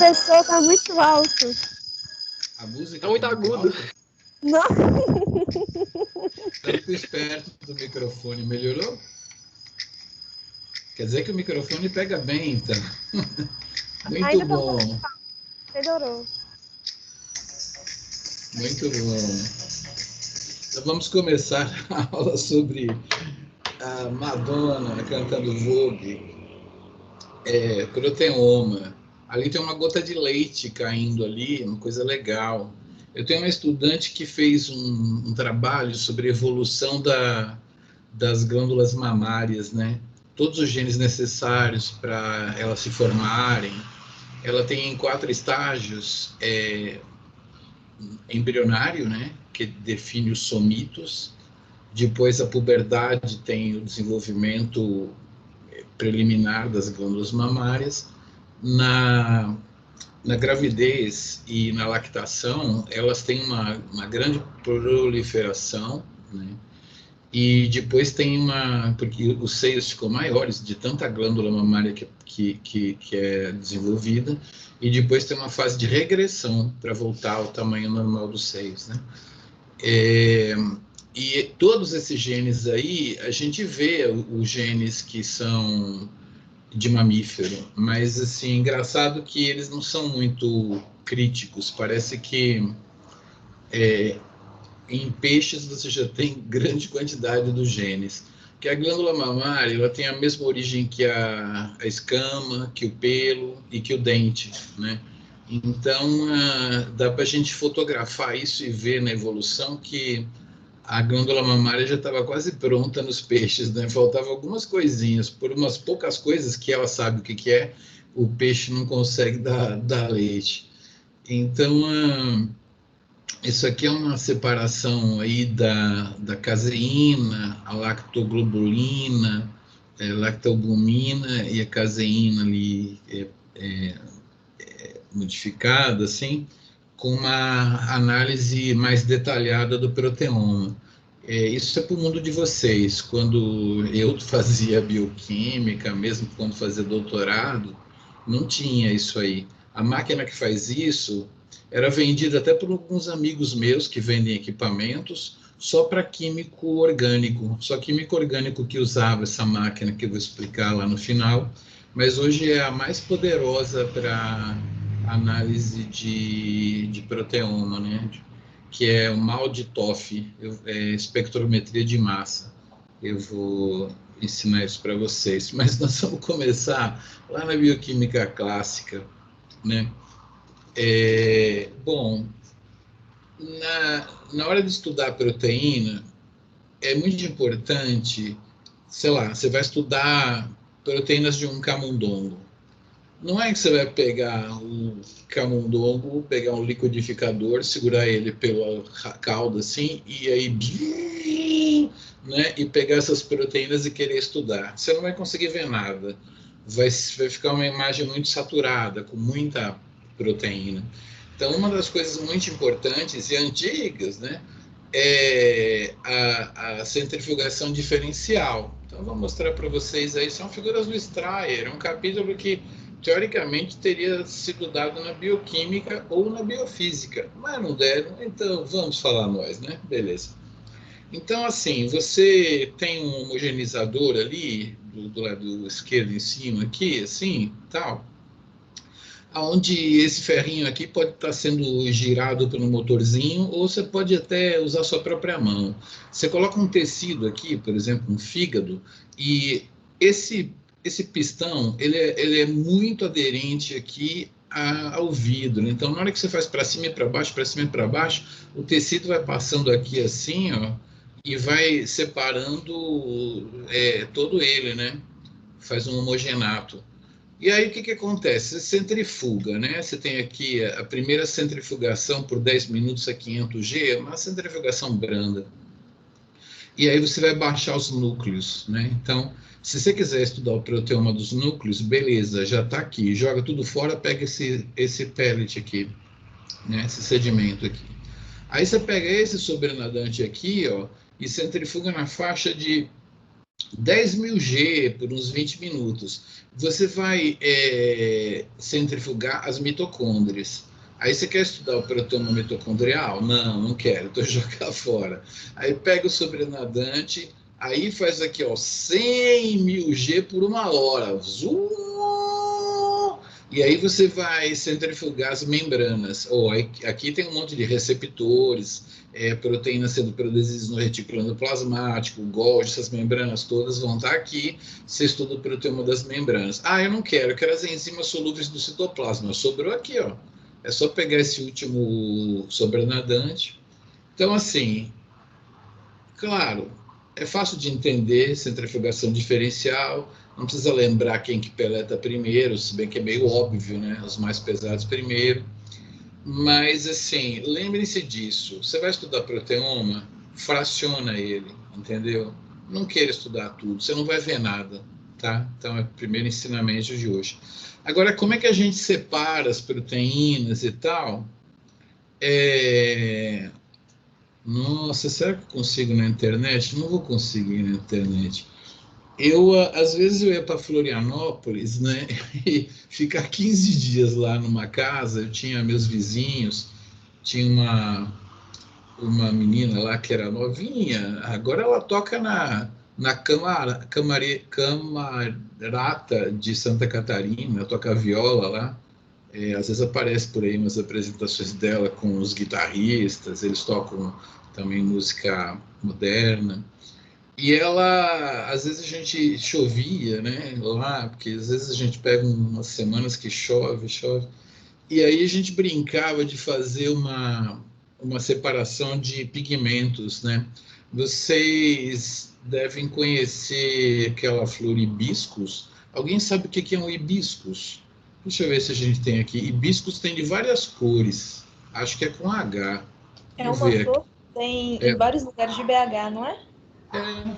professor tá muito alto. A música tá muito agudo. Não. Tá muito perto do microfone. Melhorou? Quer dizer que o microfone pega bem, então. Muito Ainda tá bom. Melhorou. Muito bom. Então vamos começar a aula sobre a Madonna cantando Vogue, proteoma. Ali tem uma gota de leite caindo ali, uma coisa legal. Eu tenho uma estudante que fez um trabalho sobre a evolução das glândulas mamárias, né? Todos os genes necessários para elas se formarem. Ela tem 4 estágios: embrionário, né? Que define os somitos. Depois a puberdade tem o desenvolvimento preliminar das glândulas mamárias. Na gravidez e na lactação, elas têm uma grande proliferação, né? E depois tem porque os seios ficam maiores de tanta glândula mamária que é desenvolvida, e depois tem uma fase de regressão para voltar ao tamanho normal dos seios, né? E todos esses genes aí, a gente vê os genes que são de mamífero, mas assim, engraçado que eles não são muito críticos. Parece que em peixes você já tem grande quantidade dos genes. Que a glândula mamária, ela tem a mesma origem que a escama, que o pelo e que o dente, né? Então, dá para a gente fotografar isso e ver na evolução que a glândula mamária já estava quase pronta nos peixes, né? Faltava algumas coisinhas, por umas poucas coisas que ela sabe o que é, o peixe não consegue dar leite. Então, isso aqui é uma separação aí da caseína, a lactoglobulina, lactalbumina e a caseína ali modificada, assim, com uma análise mais detalhada do proteoma. Isso é para o mundo de vocês. Quando eu fazia bioquímica, mesmo quando fazia doutorado, não tinha isso aí. A máquina que faz isso era vendida até por alguns amigos meus que vendem equipamentos só para químico orgânico. Só químico orgânico que usava essa máquina que eu vou explicar lá no final. Mas hoje é a mais poderosa para análise de proteoma, né? Que é o MALDI-TOF, espectrometria de massa. Eu vou ensinar isso para vocês, mas nós vamos começar lá na bioquímica clássica, né? Bom, na hora de estudar proteína, é muito importante, sei lá, você vai estudar proteínas de um camundongo. Não é que você vai pegar um camundongo, pegar um liquidificador, segurar ele pela cauda assim, e aí, né, e pegar essas proteínas e querer estudar. Você não vai conseguir ver nada. Vai ficar uma imagem muito saturada, com muita proteína. Então, uma das coisas muito importantes e antigas, né, é a centrifugação diferencial. Então, eu vou mostrar para vocês aí, são figuras do Strayer, um capítulo que teoricamente teria sido dado na bioquímica ou na biofísica, mas não deram, então vamos falar nós, né? Beleza. Então, assim, você tem um homogeneizador ali, do lado esquerdo em cima aqui, assim, tal, onde esse ferrinho aqui pode estar sendo girado pelo motorzinho, ou você pode até usar sua própria mão. Você coloca um tecido aqui, por exemplo, um fígado, e esse pistão, ele é muito aderente aqui ao vidro. Então, na hora que você faz para cima e para baixo, o tecido vai passando aqui assim, ó, e vai separando todo ele, né? Faz um homogenato. E aí, o que acontece? Você centrifuga, né? Você tem aqui a primeira centrifugação por 10 minutos a 500G, é uma centrifugação branda. E aí você vai baixar os núcleos, né? Então, se você quiser estudar o proteoma dos núcleos, beleza, já está aqui. Joga tudo fora, pega esse pellet aqui, né? Esse sedimento aqui. Aí você pega esse sobrenadante aqui, ó, e centrifuga na faixa de 10.000 G por uns 20 minutos. Você vai centrifugar as mitocôndrias. Aí você quer estudar o proteoma mitocondrial? Não, não quero, estou jogando fora. Aí pega o sobrenadante, aí faz aqui, ó, 100.000 G por 1 hora. Zoom! E aí você vai centrifugar as membranas. Aqui tem um monte de receptores, proteínas sendo produzidas no retículo endoplasmático, Golgi, essas membranas todas vão estar aqui. Você estuda o proteoma das membranas. Ah, eu não quero, eu quero as enzimas solúveis do citoplasma. Sobrou aqui, ó. É só pegar esse último sobrenadante. Então, assim, claro, é fácil de entender, centrifugação diferencial, não precisa lembrar quem que peleta primeiro, se bem que é meio óbvio, né? Os mais pesados primeiro. Mas, assim, lembre-se disso. Você vai estudar proteoma, fraciona ele, entendeu? Não queira estudar tudo, você não vai ver nada, tá? Então, é o primeiro ensinamento de hoje. Agora, como é que a gente separa as proteínas e tal? Nossa, será que eu consigo na internet? Não vou conseguir na internet. Às vezes eu ia para Florianópolis, né, e ficar 15 dias lá numa casa, eu tinha meus vizinhos, tinha uma menina lá que era novinha, agora ela toca na Camarata de Santa Catarina, toca viola lá, às vezes aparece por aí umas apresentações dela com os guitarristas, eles tocam também música moderna. E ela, às vezes a gente chovia, né, lá, porque às vezes a gente pega umas semanas que chove, chove, e aí a gente brincava de fazer uma separação de pigmentos, né? Vocês devem conhecer aquela flor hibiscus. Alguém sabe o que é um hibiscus? Deixa eu ver se a gente tem aqui. Hibiscus tem de várias cores. Acho que é com H. É Vamos uma ver aqui. flor que tem em É, vários lugares de BH, não é? é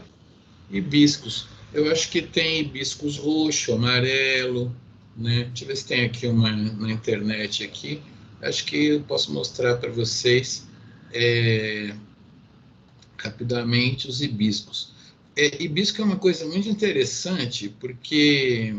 hibiscus. Eu acho que tem hibiscus roxo, amarelo, né? Deixa eu ver se tem aqui uma na internet aqui. Acho que eu posso mostrar para vocês é, rapidamente os hibiscos. Hibisco é uma coisa muito interessante porque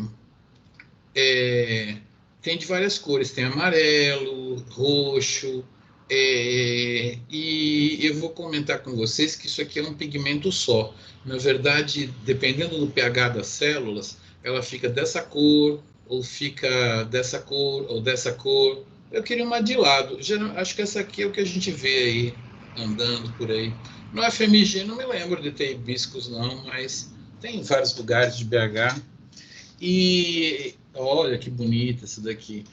é, tem de várias cores, tem amarelo, roxo, e eu vou comentar com vocês que isso aqui é um pigmento só. Na verdade, dependendo do pH das células, ela fica dessa cor, ou fica dessa cor, ou dessa cor. Eu queria uma de lado. Acho que essa aqui é o que a gente vê aí, andando por aí. No FMG não me lembro de ter hibiscos, não, mas tem em vários lugares de BH. E olha que bonita essa daqui.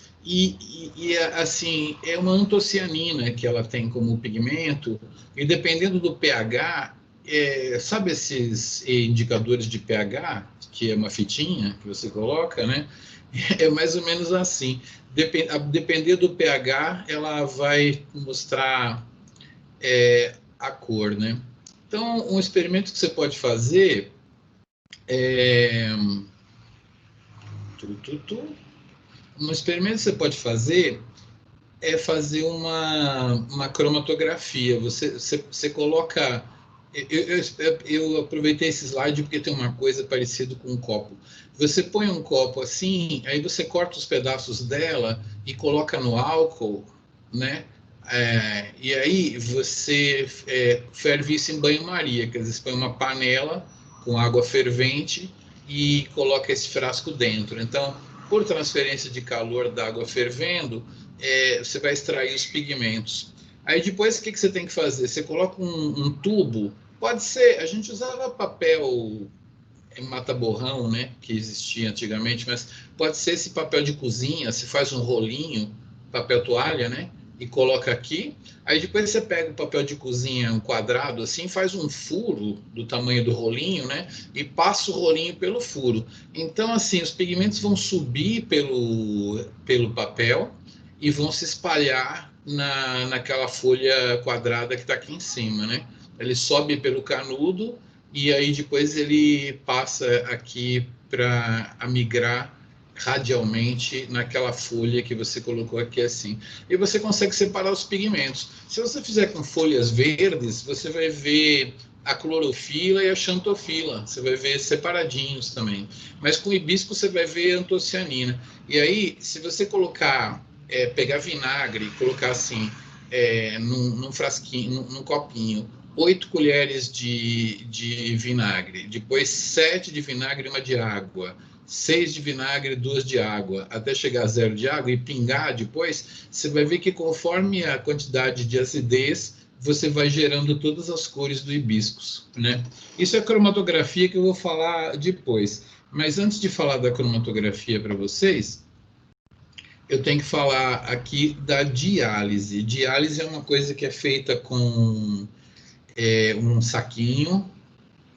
Assim, é uma antocianina que ela tem como pigmento, e dependendo do pH, sabe esses indicadores de pH, que é uma fitinha que você coloca, né? É mais ou menos assim. A depender do pH, ela vai mostrar a cor, né? Então, um experimento que você pode fazer é um experimento que você pode fazer é fazer uma cromatografia. Você coloca. Eu aproveitei esse slide porque tem uma coisa parecida com um copo. Você põe um copo assim, aí você corta os pedaços dela e coloca no álcool, né? E aí você ferve isso em banho-maria, quer dizer, você põe uma panela com água fervente e coloca esse frasco dentro. Então, por transferência de calor da água fervendo, você vai extrair os pigmentos. Aí depois o que você tem que fazer? Você coloca um tubo, pode ser, a gente usava papel mata-borrão, né, que existia antigamente, mas pode ser esse papel de cozinha, se faz um rolinho, papel toalha, né, e coloca aqui. Aí depois você pega o papel de cozinha, um quadrado assim, faz um furo do tamanho do rolinho, né, e passa o rolinho pelo furo. Então, assim, os pigmentos vão subir pelo papel e vão se espalhar naquela folha quadrada que está aqui em cima, né? Ele sobe pelo canudo e aí depois ele passa aqui para migrar radialmente naquela folha que você colocou aqui assim. E você consegue separar os pigmentos. Se você fizer com folhas verdes, você vai ver a clorofila e a xantofila. Você vai ver separadinhos também. Mas com hibisco você vai ver antocianina. E aí, se você colocar, pegar vinagre e colocar assim, num frasquinho, num copinho, 8 colheres de vinagre, depois 7 de vinagre e 1 de água, 6 de vinagre e 2 de água, até chegar a 0 de água e pingar depois, você vai ver que conforme a quantidade de acidez, você vai gerando todas as cores do hibiscus, né? Isso é cromatografia que eu vou falar depois. Mas antes de falar da cromatografia para vocês, eu tenho que falar aqui da diálise. Diálise é uma coisa que é feita com um saquinho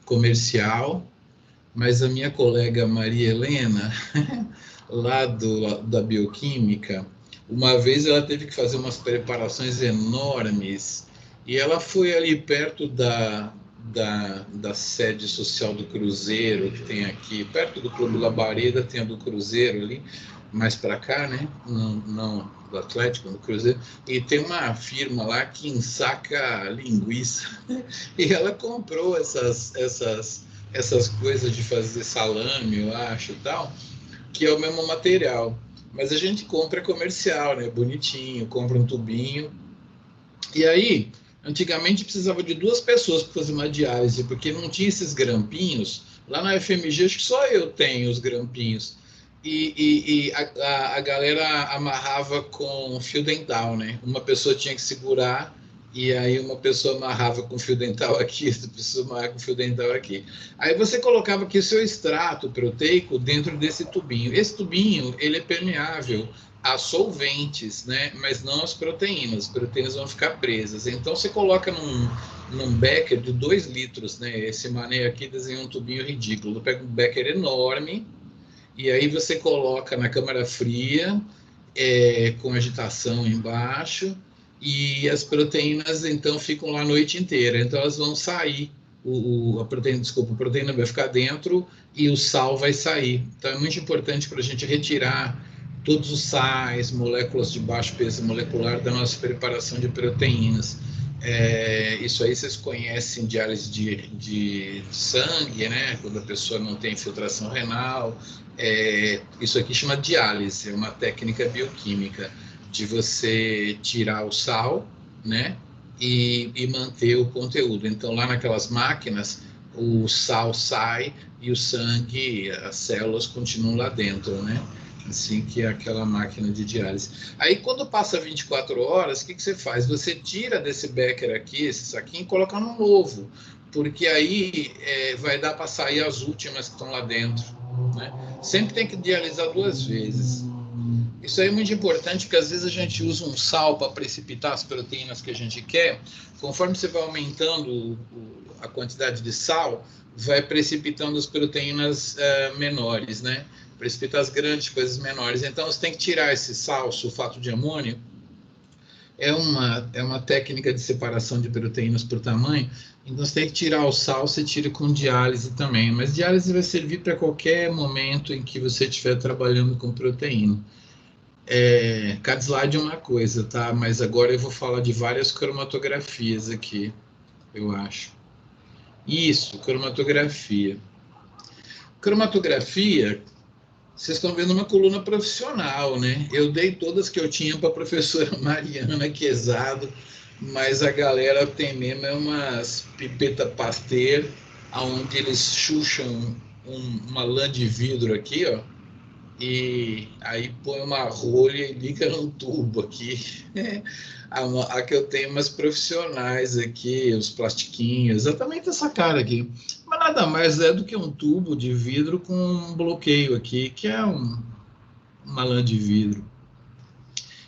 comercial, mas a minha colega Maria Helena, lá da Bioquímica, uma vez ela teve que fazer umas preparações enormes e ela foi ali perto da sede social do Cruzeiro, que tem aqui, perto do Clube Labareda, tem a do Cruzeiro ali, mais para cá, né? Não do Atlético, do Cruzeiro, e tem uma firma lá que ensaca linguiça, e ela comprou essas coisas de fazer salame, eu acho, tal, que é o mesmo material. Mas a gente compra comercial, né? Bonitinho, compra um tubinho. E aí, antigamente precisava de 2 pessoas para fazer uma diálise, porque não tinha esses grampinhos. Lá na FMG, acho que só eu tenho os grampinhos. E a galera amarrava com fio dental, né? Uma pessoa tinha que segurar e aí uma pessoa amarrava com fio dental aqui, outra pessoa amarrava com fio dental aqui. Aí você colocava aqui o seu extrato proteico dentro desse tubinho. Esse tubinho, ele é permeável a solventes, né? Mas não as proteínas. As proteínas vão ficar presas. Então você coloca num becker de 2 litros, né? Esse mané aqui desenha um tubinho ridículo. Pega um becker enorme e aí você coloca na câmara fria, com agitação embaixo, e as proteínas então ficam lá a noite inteira. Então elas vão sair, a proteína vai ficar dentro e o sal vai sair. Então é muito importante para a gente retirar todos os sais, moléculas de baixo peso molecular da nossa preparação de proteínas. Isso aí vocês conhecem diálise de sangue, né? Quando a pessoa não tem infiltração renal. Isso aqui chama diálise, é uma técnica bioquímica de você tirar o sal, né? E manter o conteúdo. Então, lá naquelas máquinas, o sal sai e o sangue, as células continuam lá dentro, né? Assim que é aquela máquina de diálise. Aí, quando passa 24 horas, o que você faz? Você tira desse becker aqui, esse saquinho, e coloca no novo, porque aí vai dar para sair as últimas que estão lá dentro, né? Sempre tem que dialisar 2 vezes. Isso aí é muito importante, porque às vezes a gente usa um sal para precipitar as proteínas que a gente quer. Conforme você vai aumentando a quantidade de sal, vai precipitando as proteínas menores, né? Precipitar as grandes, coisas menores. Então, você tem que tirar esse sal, sulfato de amônio. É uma técnica de separação de proteínas por tamanho. Então, você tem que tirar o sal, você tira com diálise também. Mas diálise vai servir para qualquer momento em que você estiver trabalhando com proteína. Cada slide é uma coisa, tá? Mas agora eu vou falar de várias cromatografias aqui, eu acho. Isso, cromatografia. Cromatografia, vocês estão vendo uma coluna profissional, né? Eu dei todas que eu tinha para a professora Mariana Quezado, mas a galera tem mesmo umas pipeta Pasteur, onde eles chucham uma lã de vidro aqui, ó, e aí põe uma rolha e liga num tubo aqui. A que eu tenho umas profissionais aqui, os plastiquinhos, exatamente essa cara aqui. Mas nada mais é do que um tubo de vidro com um bloqueio aqui, que é uma lã de vidro.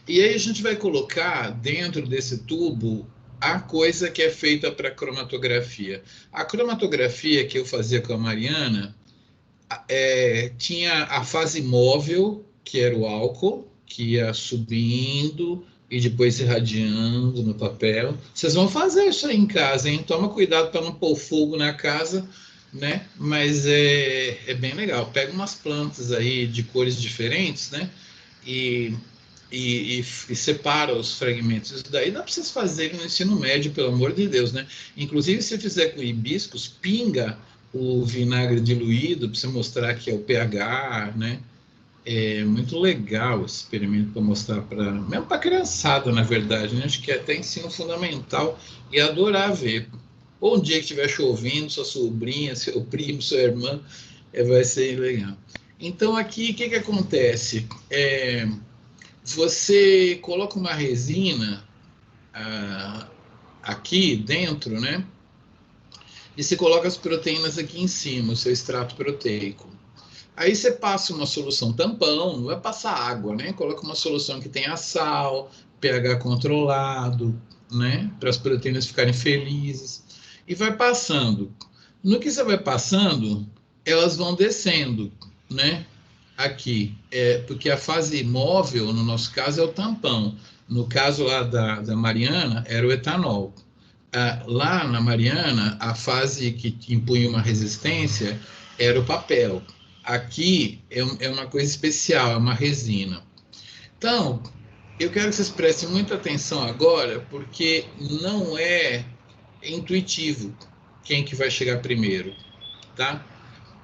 E aí a gente vai colocar dentro desse tubo a coisa que é feita para cromatografia. A cromatografia que eu fazia com a Mariana, tinha a fase móvel, que era o álcool, que ia subindo e depois irradiando no papel. Vocês vão fazer isso aí em casa, hein? Toma cuidado para não pôr fogo na casa, né? Mas é bem legal. Pega umas plantas aí de cores diferentes, né? E e separa os fragmentos. Isso daí dá para vocês fazerem no ensino médio, pelo amor de Deus, né? Inclusive, se fizer com hibiscos, pinga o vinagre diluído para você mostrar que é o pH, né? É muito legal esse experimento para mostrar para mesmo para criançada, na verdade, né? Acho que até ensino fundamental e adorar ver. Ou um dia que estiver chovendo, sua sobrinha, seu primo, sua irmã, vai ser legal. Então aqui o que acontece? Você coloca uma resina aqui dentro, né? E você coloca as proteínas aqui em cima, o seu extrato proteico. Aí você passa uma solução tampão, não vai passar água, né? Coloca uma solução que tenha sal, pH controlado, né? Para as proteínas ficarem felizes. E vai passando. No que você vai passando, elas vão descendo, né? Aqui, porque a fase móvel, no nosso caso, é o tampão. No caso lá da Mariana, era o etanol. Lá na Mariana, a fase que impunha uma resistência era o papel. Aqui é uma coisa especial, é uma resina. Então, eu quero que vocês prestem muita atenção agora, porque não é intuitivo quem que vai chegar primeiro, tá?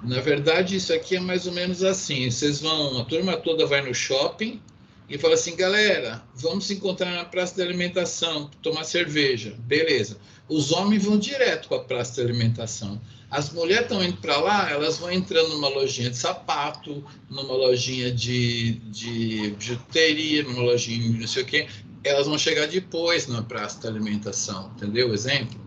Na verdade, isso aqui é mais ou menos assim. Vocês vão, a turma toda vai no shopping e fala assim, galera, vamos se encontrar na praça de alimentação, tomar cerveja. Beleza. Os homens vão direto para a praça de alimentação. As mulheres estão indo para lá, elas vão entrando numa lojinha de sapato, numa lojinha de bijuteria, numa lojinha de não sei o quê. Elas vão chegar depois na praça de alimentação, entendeu o exemplo?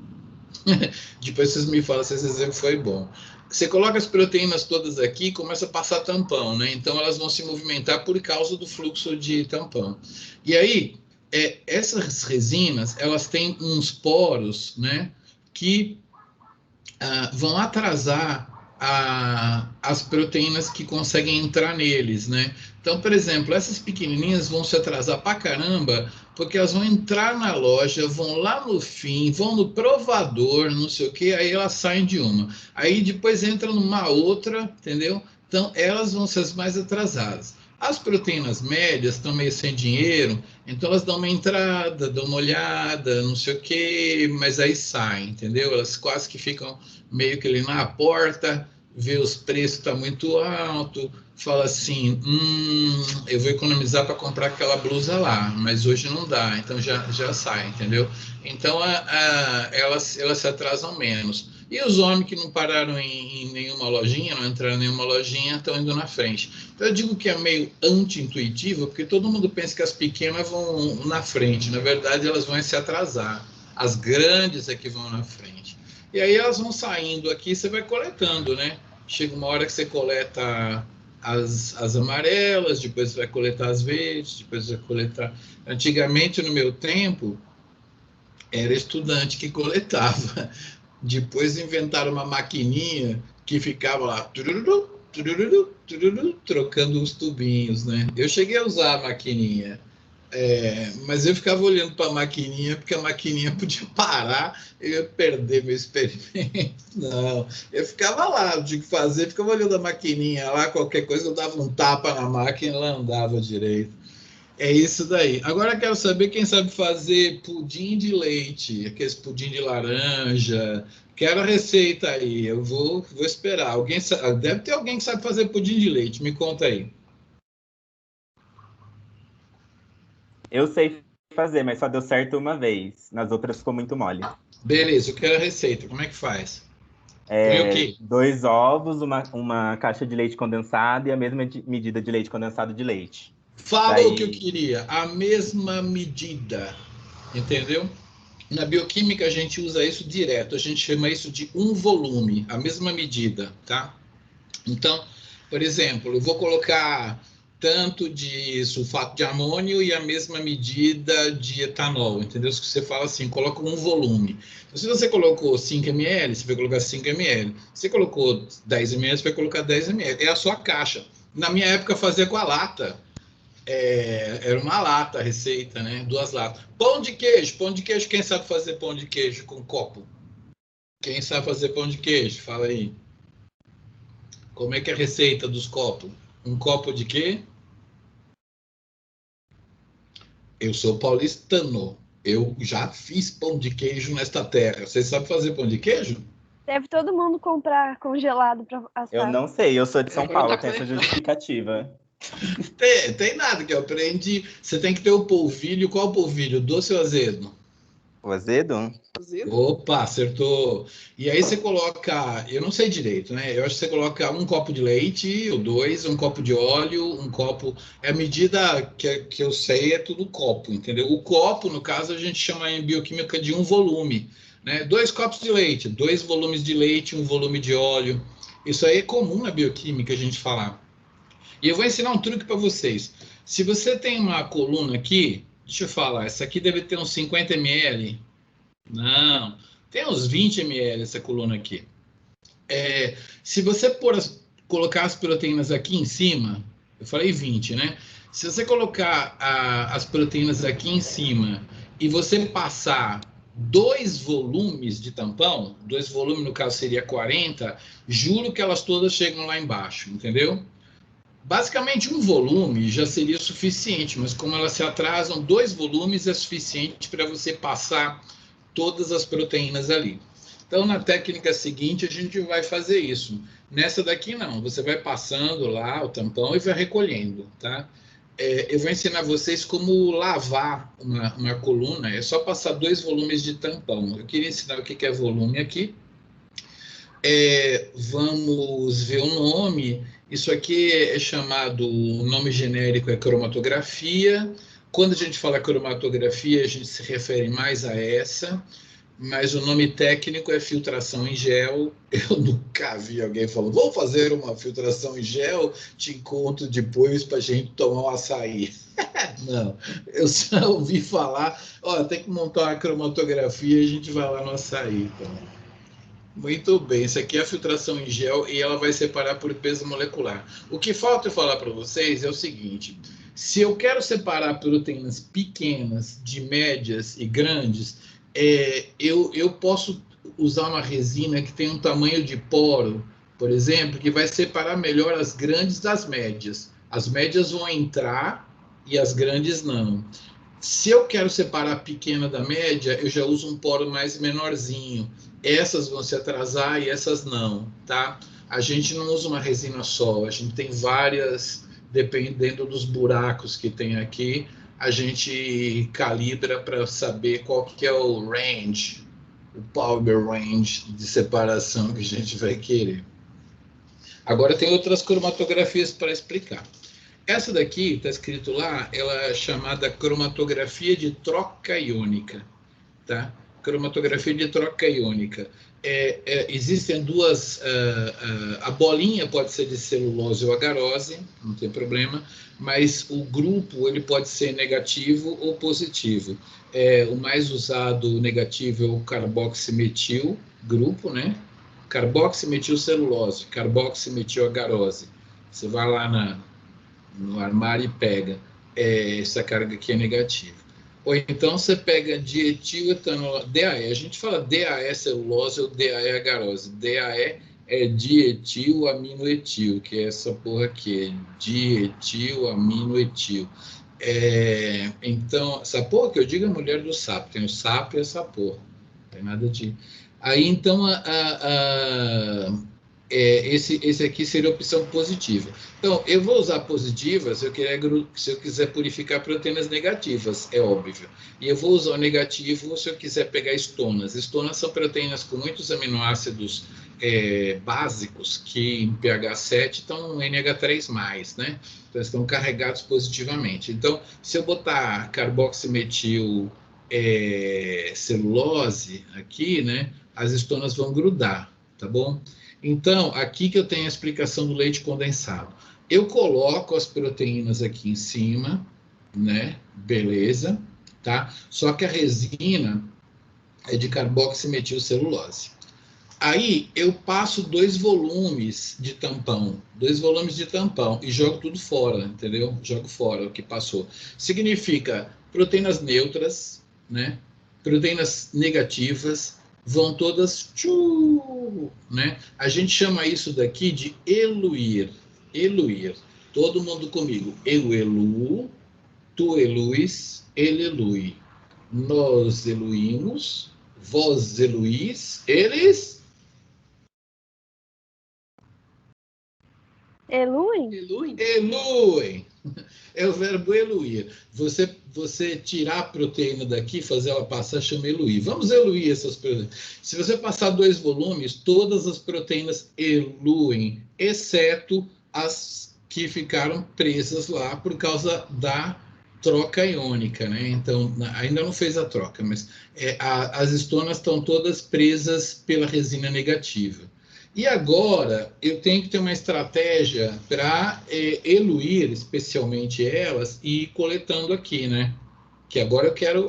Depois vocês me falam se esse exemplo foi bom. Você coloca as proteínas todas aqui e começa a passar tampão, né? Então elas vão se movimentar por causa do fluxo de tampão. E aí, essas resinas, elas têm uns poros, né? Que vão atrasar as proteínas que conseguem entrar neles, né? Então, por exemplo, essas pequenininhas vão se atrasar pra caramba, porque elas vão entrar na loja, vão lá no fim, vão no provador, não sei o que, aí elas saem de uma. Aí depois entram numa outra, entendeu? Então, elas vão ser as mais atrasadas. As proteínas médias estão meio sem dinheiro, então elas dão uma entrada, dão uma olhada, não sei o que, mas aí saem, entendeu? Elas quase que ficam meio que ali na porta, vê os preços está muito alto, fala assim, eu vou economizar para comprar aquela blusa lá, mas hoje não dá, então já sai, entendeu? Então elas se atrasam menos. E os homens que não pararam em nenhuma lojinha, não entraram em nenhuma lojinha, estão indo na frente. Então eu digo que é meio anti-intuitivo, porque todo mundo pensa que as pequenas vão na frente, na verdade elas vão se atrasar. As grandes é que vão na frente. E aí elas vão saindo aqui, você vai coletando, né? Chega uma hora que você coleta as amarelas, depois você vai coletar as verdes, depois você vai coletar... Antigamente, no meu tempo, era estudante que coletava. Depois inventaram uma maquininha que ficava lá tururu, tururu, tururu, trocando os tubinhos, né? Eu cheguei a usar a maquininha, mas eu ficava olhando para a maquininha, porque a maquininha podia parar, eu ia perder meu experimento. Não, eu ficava lá, eu tinha que fazer, ficava olhando a maquininha lá, qualquer coisa, eu dava um tapa na máquina e ela andava direito. É isso daí. Agora eu quero saber quem sabe fazer pudim de leite, aqueles pudim de laranja. Quero a receita aí, eu vou esperar. Deve ter alguém que sabe fazer pudim de leite, me conta aí. Eu sei fazer, mas só deu certo uma vez. Nas outras ficou muito mole. Beleza, eu quero a receita. Como é que faz? Põe o quê? 2 ovos, uma caixa de leite condensado e a mesma medida de leite condensado de leite. Fala o que eu queria, a mesma medida, entendeu? Na bioquímica a gente usa isso direto, a gente chama isso de um volume, a mesma medida, tá? Então, por exemplo, eu vou colocar tanto de sulfato de amônio e a mesma medida de etanol, entendeu? Se você fala assim, coloca um volume. Então, se você colocou 5 ml, você vai colocar 5 ml. Se você colocou 10 ml, você vai colocar 10 ml. É a sua caixa. Na minha época, fazia com a lata. Era uma lata a receita, né? 2 latas. Pão de queijo, quem sabe fazer pão de queijo com copo? Quem sabe fazer pão de queijo? Fala aí. Como é que é a receita dos copos? Um copo de quê? Eu sou paulistano. Eu já fiz pão de queijo nesta terra. Vocês sabem fazer pão de queijo? Deve todo mundo comprar congelado para assar. Eu não sei, eu sou de São Paulo, tá tem essa justificativa. Tem nada que eu aprendi. Você tem que ter o polvilho. Qual polvilho? Doce ou azedo? O azedo? Opa, acertou. E aí você coloca, eu não sei direito, né? Eu acho que você coloca um copo de leite, ou dois, um copo de óleo, um copo. É a medida que eu sei, é tudo copo, entendeu? O copo, no caso, a gente chama em bioquímica de um volume, né? 2 copos de leite, 2 volumes de leite, 1 volume de óleo. Isso aí é comum na bioquímica a gente falar. E eu vou ensinar um truque para vocês. Se você tem uma coluna aqui, deixa eu falar, essa aqui deve ter uns 50 ml. Não, tem uns 20 ml essa coluna aqui. Se você colocar as proteínas aqui em cima, eu falei 20, né? Se você colocar as proteínas aqui em cima e você passar 2 volumes de tampão, 2 volumes no caso seria 40, juro que elas todas chegam lá embaixo, entendeu? Basicamente, 1 volume já seria suficiente, mas como elas se atrasam, 2 volumes é suficiente para você passar todas as proteínas ali. Então, na técnica seguinte, a gente vai fazer isso. Nessa daqui, não. Você vai passando lá o tampão e vai recolhendo, tá? Eu vou ensinar vocês como lavar uma coluna. É só passar 2 volumes de tampão. Eu queria ensinar o que é volume aqui. Vamos ver o nome. Isso aqui é chamado, o nome genérico é cromatografia. Quando a gente fala cromatografia, a gente se refere mais a essa, mas o nome técnico é filtração em gel. Eu nunca vi alguém falando, vou fazer uma filtração em gel, te encontro depois para a gente tomar um açaí. Não, eu só ouvi falar, tem que montar uma cromatografia e a gente vai lá no açaí. Então. Muito bem, isso aqui é a filtração em gel e ela vai separar por peso molecular. O que falta eu falar para vocês é o seguinte: se eu quero separar proteínas pequenas de médias e grandes, eu posso usar uma resina que tem um tamanho de poro, por exemplo, que vai separar melhor as grandes das médias. As médias vão entrar e as grandes não. Se eu quero separar a pequena da média, eu já uso um poro mais menorzinho. Essas vão se atrasar e essas não, tá? A gente não usa uma resina só, a gente tem várias, dependendo dos buracos que tem aqui, a gente calibra para saber qual que é o range, o power range de separação que a gente vai querer. Agora tem outras cromatografias para explicar. Essa daqui, está escrito lá, ela é chamada cromatografia de troca iônica, tá? Cromatografia de troca iônica. Existem duas, a bolinha pode ser de celulose ou agarose, não tem problema, mas o grupo ele pode ser negativo ou positivo. O mais usado negativo é o carboximetil grupo, né? Carboximetilcelulose, carboximetil-agarose. Você vai lá no armário e pega. Essa carga aqui é negativa. Ou então você pega dietil-etanol, DAE. A gente fala DAE celulose ou DAE agarose. DAE é dietil-aminoetil, que é essa porra aqui, dietil-aminoetil. Então, essa porra que eu digo é a mulher do sapo. Tem o sapo e essa porra. Não tem nada de... Aí, então, esse aqui seria a opção positiva. Então, eu vou usar positiva se eu quiser purificar proteínas negativas, é óbvio. E eu vou usar o negativo se eu quiser pegar estonas. Estonas são proteínas com muitos aminoácidos básicos que em pH 7 estão no NH3+, né? Então, estão carregados positivamente. Então, se eu botar carboximetil celulose aqui, né? As estonas vão grudar, tá bom? Então, aqui que eu tenho a explicação do leite condensado. Eu coloco as proteínas aqui em cima, né? Beleza, tá? Só que a resina é de carboximetilcelulose. Aí, eu passo 2 volumes de tampão, e jogo tudo fora, entendeu? Jogo fora o que passou. Significa proteínas neutras, né? Proteínas negativas, vão todas, né? A gente chama isso daqui de eluir. Eluir. Todo mundo comigo. Eu eluo tu eluis, ele elui. Nós eluímos, vós eluís, eles... Eluem? Eluem? Eluem. É o verbo eluir. Você tirar a proteína daqui, fazer ela passar, chama eluir. Vamos eluir essas proteínas. Se você passar 2 volumes, todas as proteínas eluem, exceto as que ficaram presas lá por causa da troca iônica, né? Então, ainda não fez a troca, mas as estonas estão todas presas pela resina negativa. E agora, eu tenho que ter uma estratégia para eluir, especialmente elas, e ir coletando aqui, né? Que agora eu quero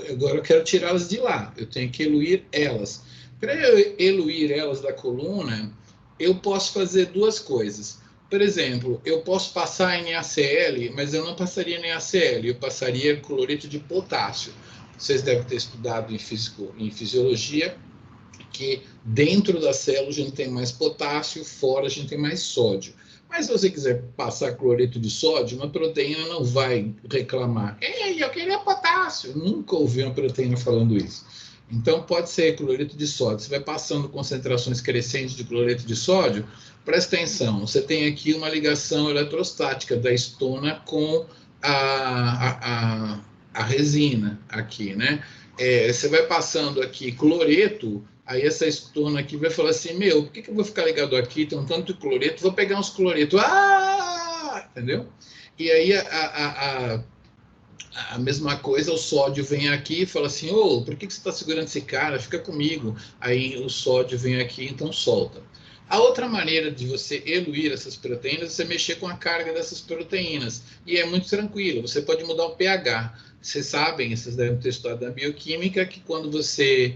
tirá-las de lá. Eu tenho que eluir elas. Para eu eluir elas da coluna, eu posso fazer 2 coisas. Por exemplo, eu posso passar em NaCl, mas eu não passaria em NaCl, eu passaria cloreto de potássio. Vocês devem ter estudado em fisiologia, que dentro da célula a gente tem mais potássio, fora a gente tem mais sódio. Mas se você quiser passar cloreto de sódio, uma proteína não vai reclamar. Ei, eu queria potássio. Nunca ouvi uma proteína falando isso. Então pode ser cloreto de sódio. Você vai passando concentrações crescentes de cloreto de sódio, presta atenção, você tem aqui uma ligação eletrostática da estona com a resina aqui, né? Você vai passando aqui cloreto, aí essa estona aqui vai falar assim, meu, por que eu vou ficar ligado aqui, tem um tanto de cloreto, vou pegar uns cloretos, entendeu? E aí a mesma coisa, o sódio vem aqui e fala assim, por que você está segurando esse cara, fica comigo. Aí o sódio vem aqui, então solta. A outra maneira de você eluir essas proteínas é você mexer com a carga dessas proteínas, e é muito tranquilo, você pode mudar o pH. Vocês sabem, vocês devem ter estudado na bioquímica, que quando você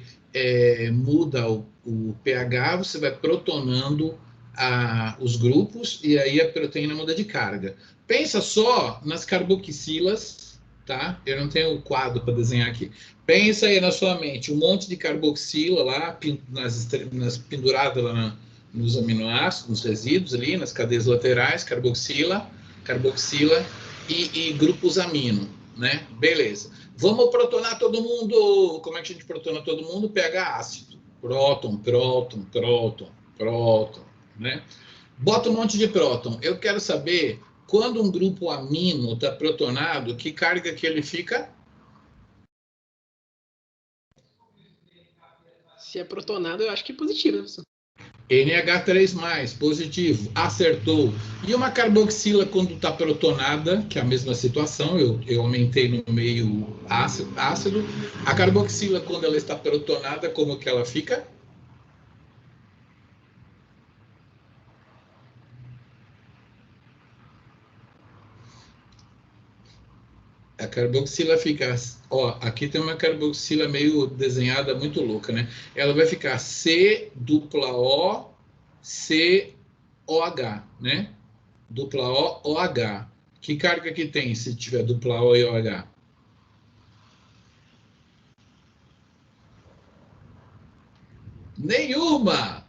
muda o pH, você vai protonando os grupos, e aí a proteína muda de carga. Pensa só nas carboxilas, tá? Eu não tenho o quadro para desenhar aqui. Pensa aí na sua mente, um monte de carboxila lá, pendurada lá nos aminoácidos, nos resíduos ali, nas cadeias laterais, carboxila e grupos amino, né? Beleza. Vamos protonar todo mundo. Como é que a gente protona todo mundo? pH ácido. Próton, né? Bota um monte de próton. Eu quero saber, quando um grupo amino está protonado, que carga que ele fica? Se é protonado, eu acho que é positivo, né, professor? NH3+, positivo, acertou. E uma carboxila, quando está protonada, que é a mesma situação, eu aumentei no meio ácido. A carboxila, quando ela está protonada, como que ela fica? A carboxila fica... aqui tem uma carboxila meio desenhada, muito louca, né? Ela vai ficar C-O-C-O-H, né? Dupla O-OH. Que carga que tem se tiver dupla O e OH? Nenhuma!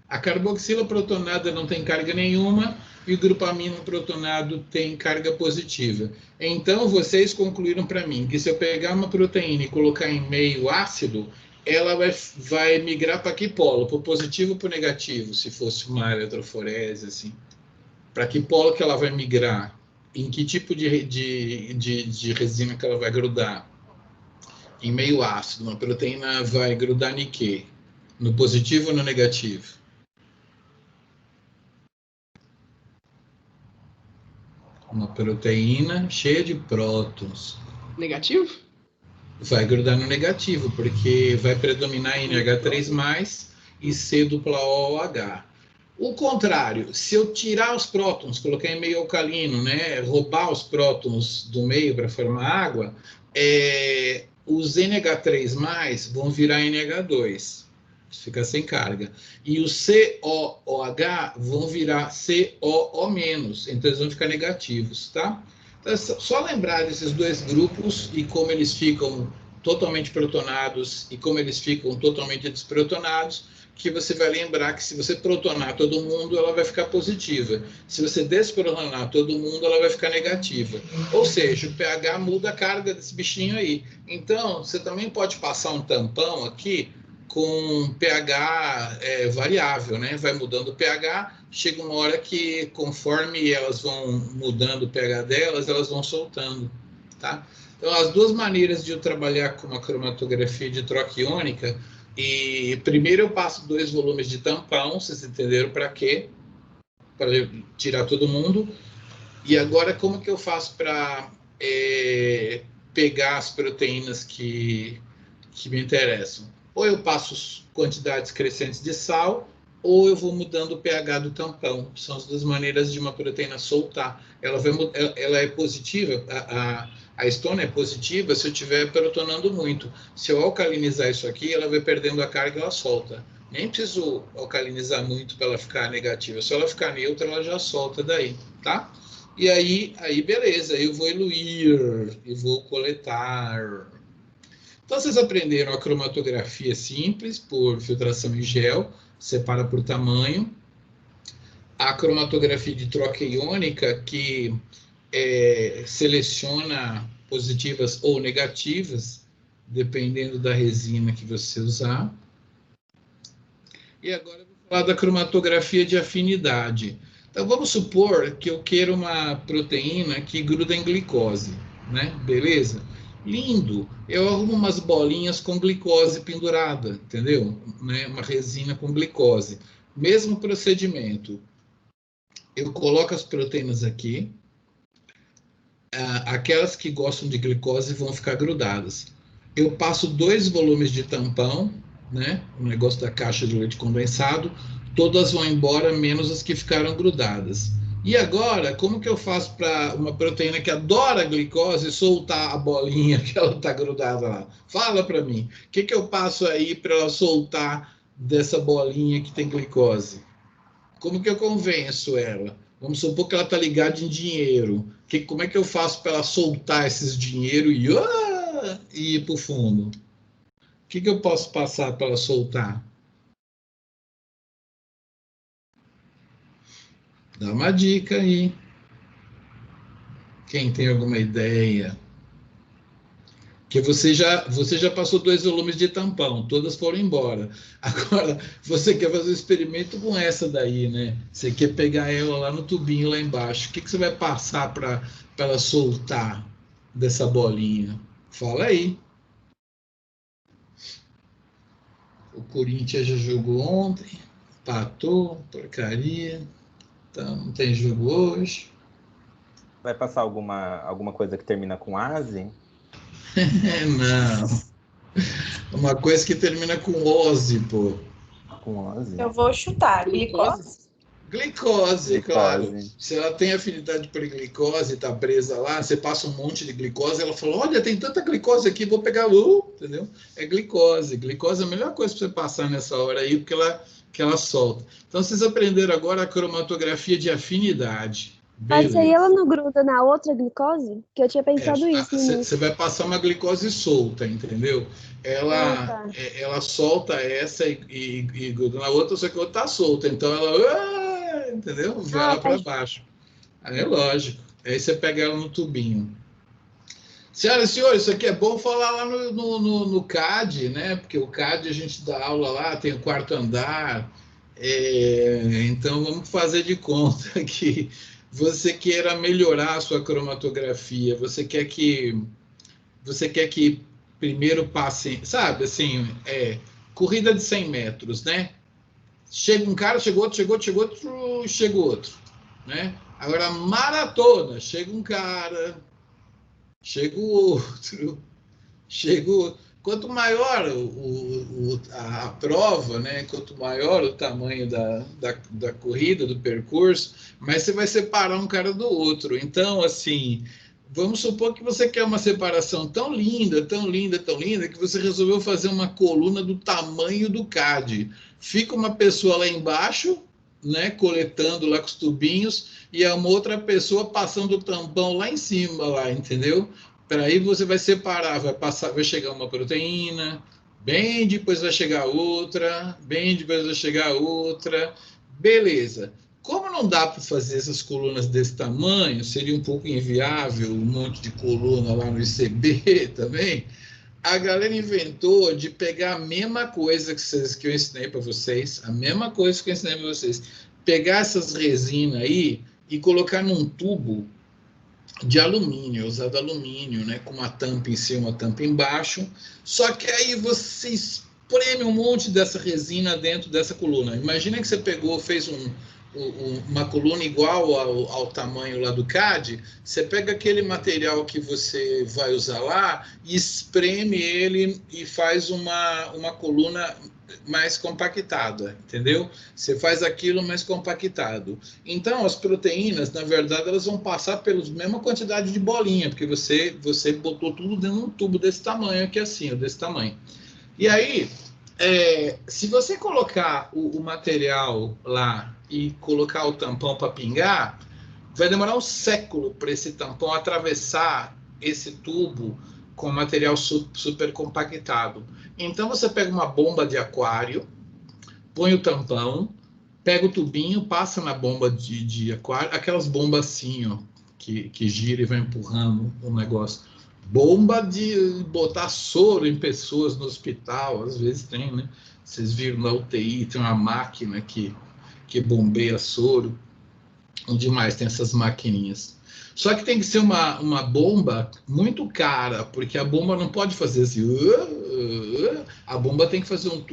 A carboxila protonada não tem carga nenhuma e o grupo amino protonado tem carga positiva. Então, vocês concluíram para mim que se eu pegar uma proteína e colocar em meio ácido, ela vai migrar para que polo? Para o positivo ou para o negativo, se fosse uma eletroforese, assim? Para que polo que ela vai migrar? Em que tipo de resina que ela vai grudar? Em meio ácido. Uma proteína vai grudar em quê? No positivo ou no negativo? Uma proteína cheia de prótons. Negativo? Vai grudar no negativo, porque vai predominar NH3+, e C-OH. O contrário, se eu tirar os prótons, colocar em meio alcalino, né, roubar os prótons do meio para formar água, os NH3+, vão virar NH2. Fica sem carga. E os COOH vão virar COO-, então eles vão ficar negativos, tá? Então, só lembrar desses 2 grupos e como eles ficam totalmente protonados e como eles ficam totalmente desprotonados, que você vai lembrar que se você protonar todo mundo, ela vai ficar positiva. Se você desprotonar todo mundo, ela vai ficar negativa. Ou seja, o pH muda a carga desse bichinho aí. Então, você também pode passar um tampão aqui com pH variável, né? Vai mudando o pH, chega uma hora que, conforme elas vão mudando o pH delas, elas vão soltando, tá? Então, as duas maneiras de eu trabalhar com uma cromatografia de troca iônica, e primeiro eu passo 2 volumes de tampão, vocês entenderam para quê? Para tirar todo mundo. E agora, como que eu faço para pegar as proteínas que me interessam? Ou eu passo quantidades crescentes de sal, ou eu vou mudando o pH do tampão. São as duas maneiras de uma proteína soltar. Ela é positiva, a estona é positiva se eu estiver protonando muito. Se eu alcalinizar isso aqui, ela vai perdendo a carga e ela solta. Nem preciso alcalinizar muito para ela ficar negativa. Se ela ficar neutra, ela já solta daí, tá? E aí beleza, eu vou eluir e vou coletar. Então, vocês aprenderam a cromatografia simples por filtração em gel, separa por tamanho. A cromatografia de troca iônica, que seleciona positivas ou negativas, dependendo da resina que você usar. E agora eu vou falar da cromatografia de afinidade. Então, vamos supor que eu queira uma proteína que gruda em glicose, né? Beleza? Lindo! Eu arrumo umas bolinhas com glicose pendurada, entendeu? Né? Uma resina com glicose. Mesmo procedimento. Eu coloco as proteínas aqui. Aquelas que gostam de glicose vão ficar grudadas. Eu passo 2 volumes de tampão, né? O negócio da caixa de leite condensado. Todas vão embora, menos as que ficaram grudadas. E agora, como que eu faço para uma proteína que adora glicose soltar a bolinha que ela está grudada lá? Fala para mim. O que eu passo aí para ela soltar dessa bolinha que tem glicose? Como que eu convenço ela? Vamos supor que ela está ligada em dinheiro. Como é que eu faço para ela soltar esses dinheiro e ir para o fundo? O que eu posso passar para ela soltar? Dá uma dica aí. Quem tem alguma ideia? Que você já passou 2 volumes de tampão, todas foram embora. Agora, você quer fazer um experimento com essa daí, né? Você quer pegar ela lá no tubinho, lá embaixo. O que você vai passar para ela soltar dessa bolinha? Fala aí. O Corinthians já jogou ontem, empatou, porcaria. Então, não tem jogo hoje. Vai passar alguma coisa que termina com ase? Não. Uma coisa que termina com ose, pô. Com ase? Eu vou chutar. Glicose. Glicose, claro. Se ela tem afinidade por glicose e tá presa lá, você passa um monte de glicose, ela fala, olha, tem tanta glicose aqui, vou pegar entendeu? É glicose. Glicose é a melhor coisa para você passar nessa hora aí, porque ela solta. Então, vocês aprenderam agora a cromatografia de afinidade. Mas aí ela não gruda na outra glicose? Que eu tinha pensado isso. Você vai passar uma glicose solta, entendeu? Ela solta essa e gruda na outra, só que a outra tá solta. Então ela, entendeu? Vai lá para baixo. Aí é lógico. Aí você pega ela no tubinho. Senhoras e senhores, isso aqui é bom falar lá no CAD, né? Porque o CAD a gente dá aula lá, tem o 4º andar. Então vamos fazer de conta que você queira melhorar a sua cromatografia, você quer que primeiro passe, sabe, assim, corrida de 100 metros, né? Chega um cara, chega outro, né? Agora, maratona, chega um cara, chega o outro, quanto maior a prova, né? Quanto maior o tamanho da corrida, do percurso, mais você vai separar um cara do outro. Então, assim, vamos supor que você quer uma separação tão linda, tão linda, tão linda, que você resolveu fazer uma coluna do tamanho do CAD. Fica uma pessoa lá embaixo, né, coletando lá com os tubinhos, e uma outra pessoa passando o tampão lá em cima, lá, entendeu? Para aí você vai separar, vai chegar uma proteína, Bem depois vai chegar outra, bem depois vai chegar outra. Beleza. Como não dá para fazer essas colunas desse tamanho, seria um pouco inviável um monte de coluna lá no ICB também. A galera inventou de pegar a mesma coisa que eu ensinei para vocês, a mesma coisa que eu ensinei para vocês, pegar essas resinas aí e colocar num tubo de alumínio, usado alumínio, né, com uma tampa em cima, uma tampa embaixo. Só que aí você espreme um monte dessa resina dentro dessa coluna. Imagina que você pegou, fez uma coluna igual ao tamanho lá do CAD, você pega aquele material que você vai usar lá e espreme ele e faz uma coluna mais compactada, entendeu? Você faz aquilo mais compactado. Então, as proteínas, na verdade, elas vão passar pela mesma quantidade de bolinha, porque você botou tudo dentro de um tubo desse tamanho aqui assim, ó, desse tamanho. E aí, se você colocar o material lá e colocar o tampão para pingar, vai demorar um século para esse tampão atravessar esse tubo com material super compactado. Então você pega uma bomba de aquário, põe o tampão, pega o tubinho, passa na bomba de aquário, aquelas bombas assim, ó, que gira e vai empurrando o negócio. Bomba de botar soro em pessoas no hospital, às vezes tem, né? Vocês viram na UTI, tem uma máquina que bombeia soro. Onde mais tem essas maquininhas. Só que tem que ser uma bomba muito cara, porque a bomba não pode fazer assim. A bomba tem que fazer um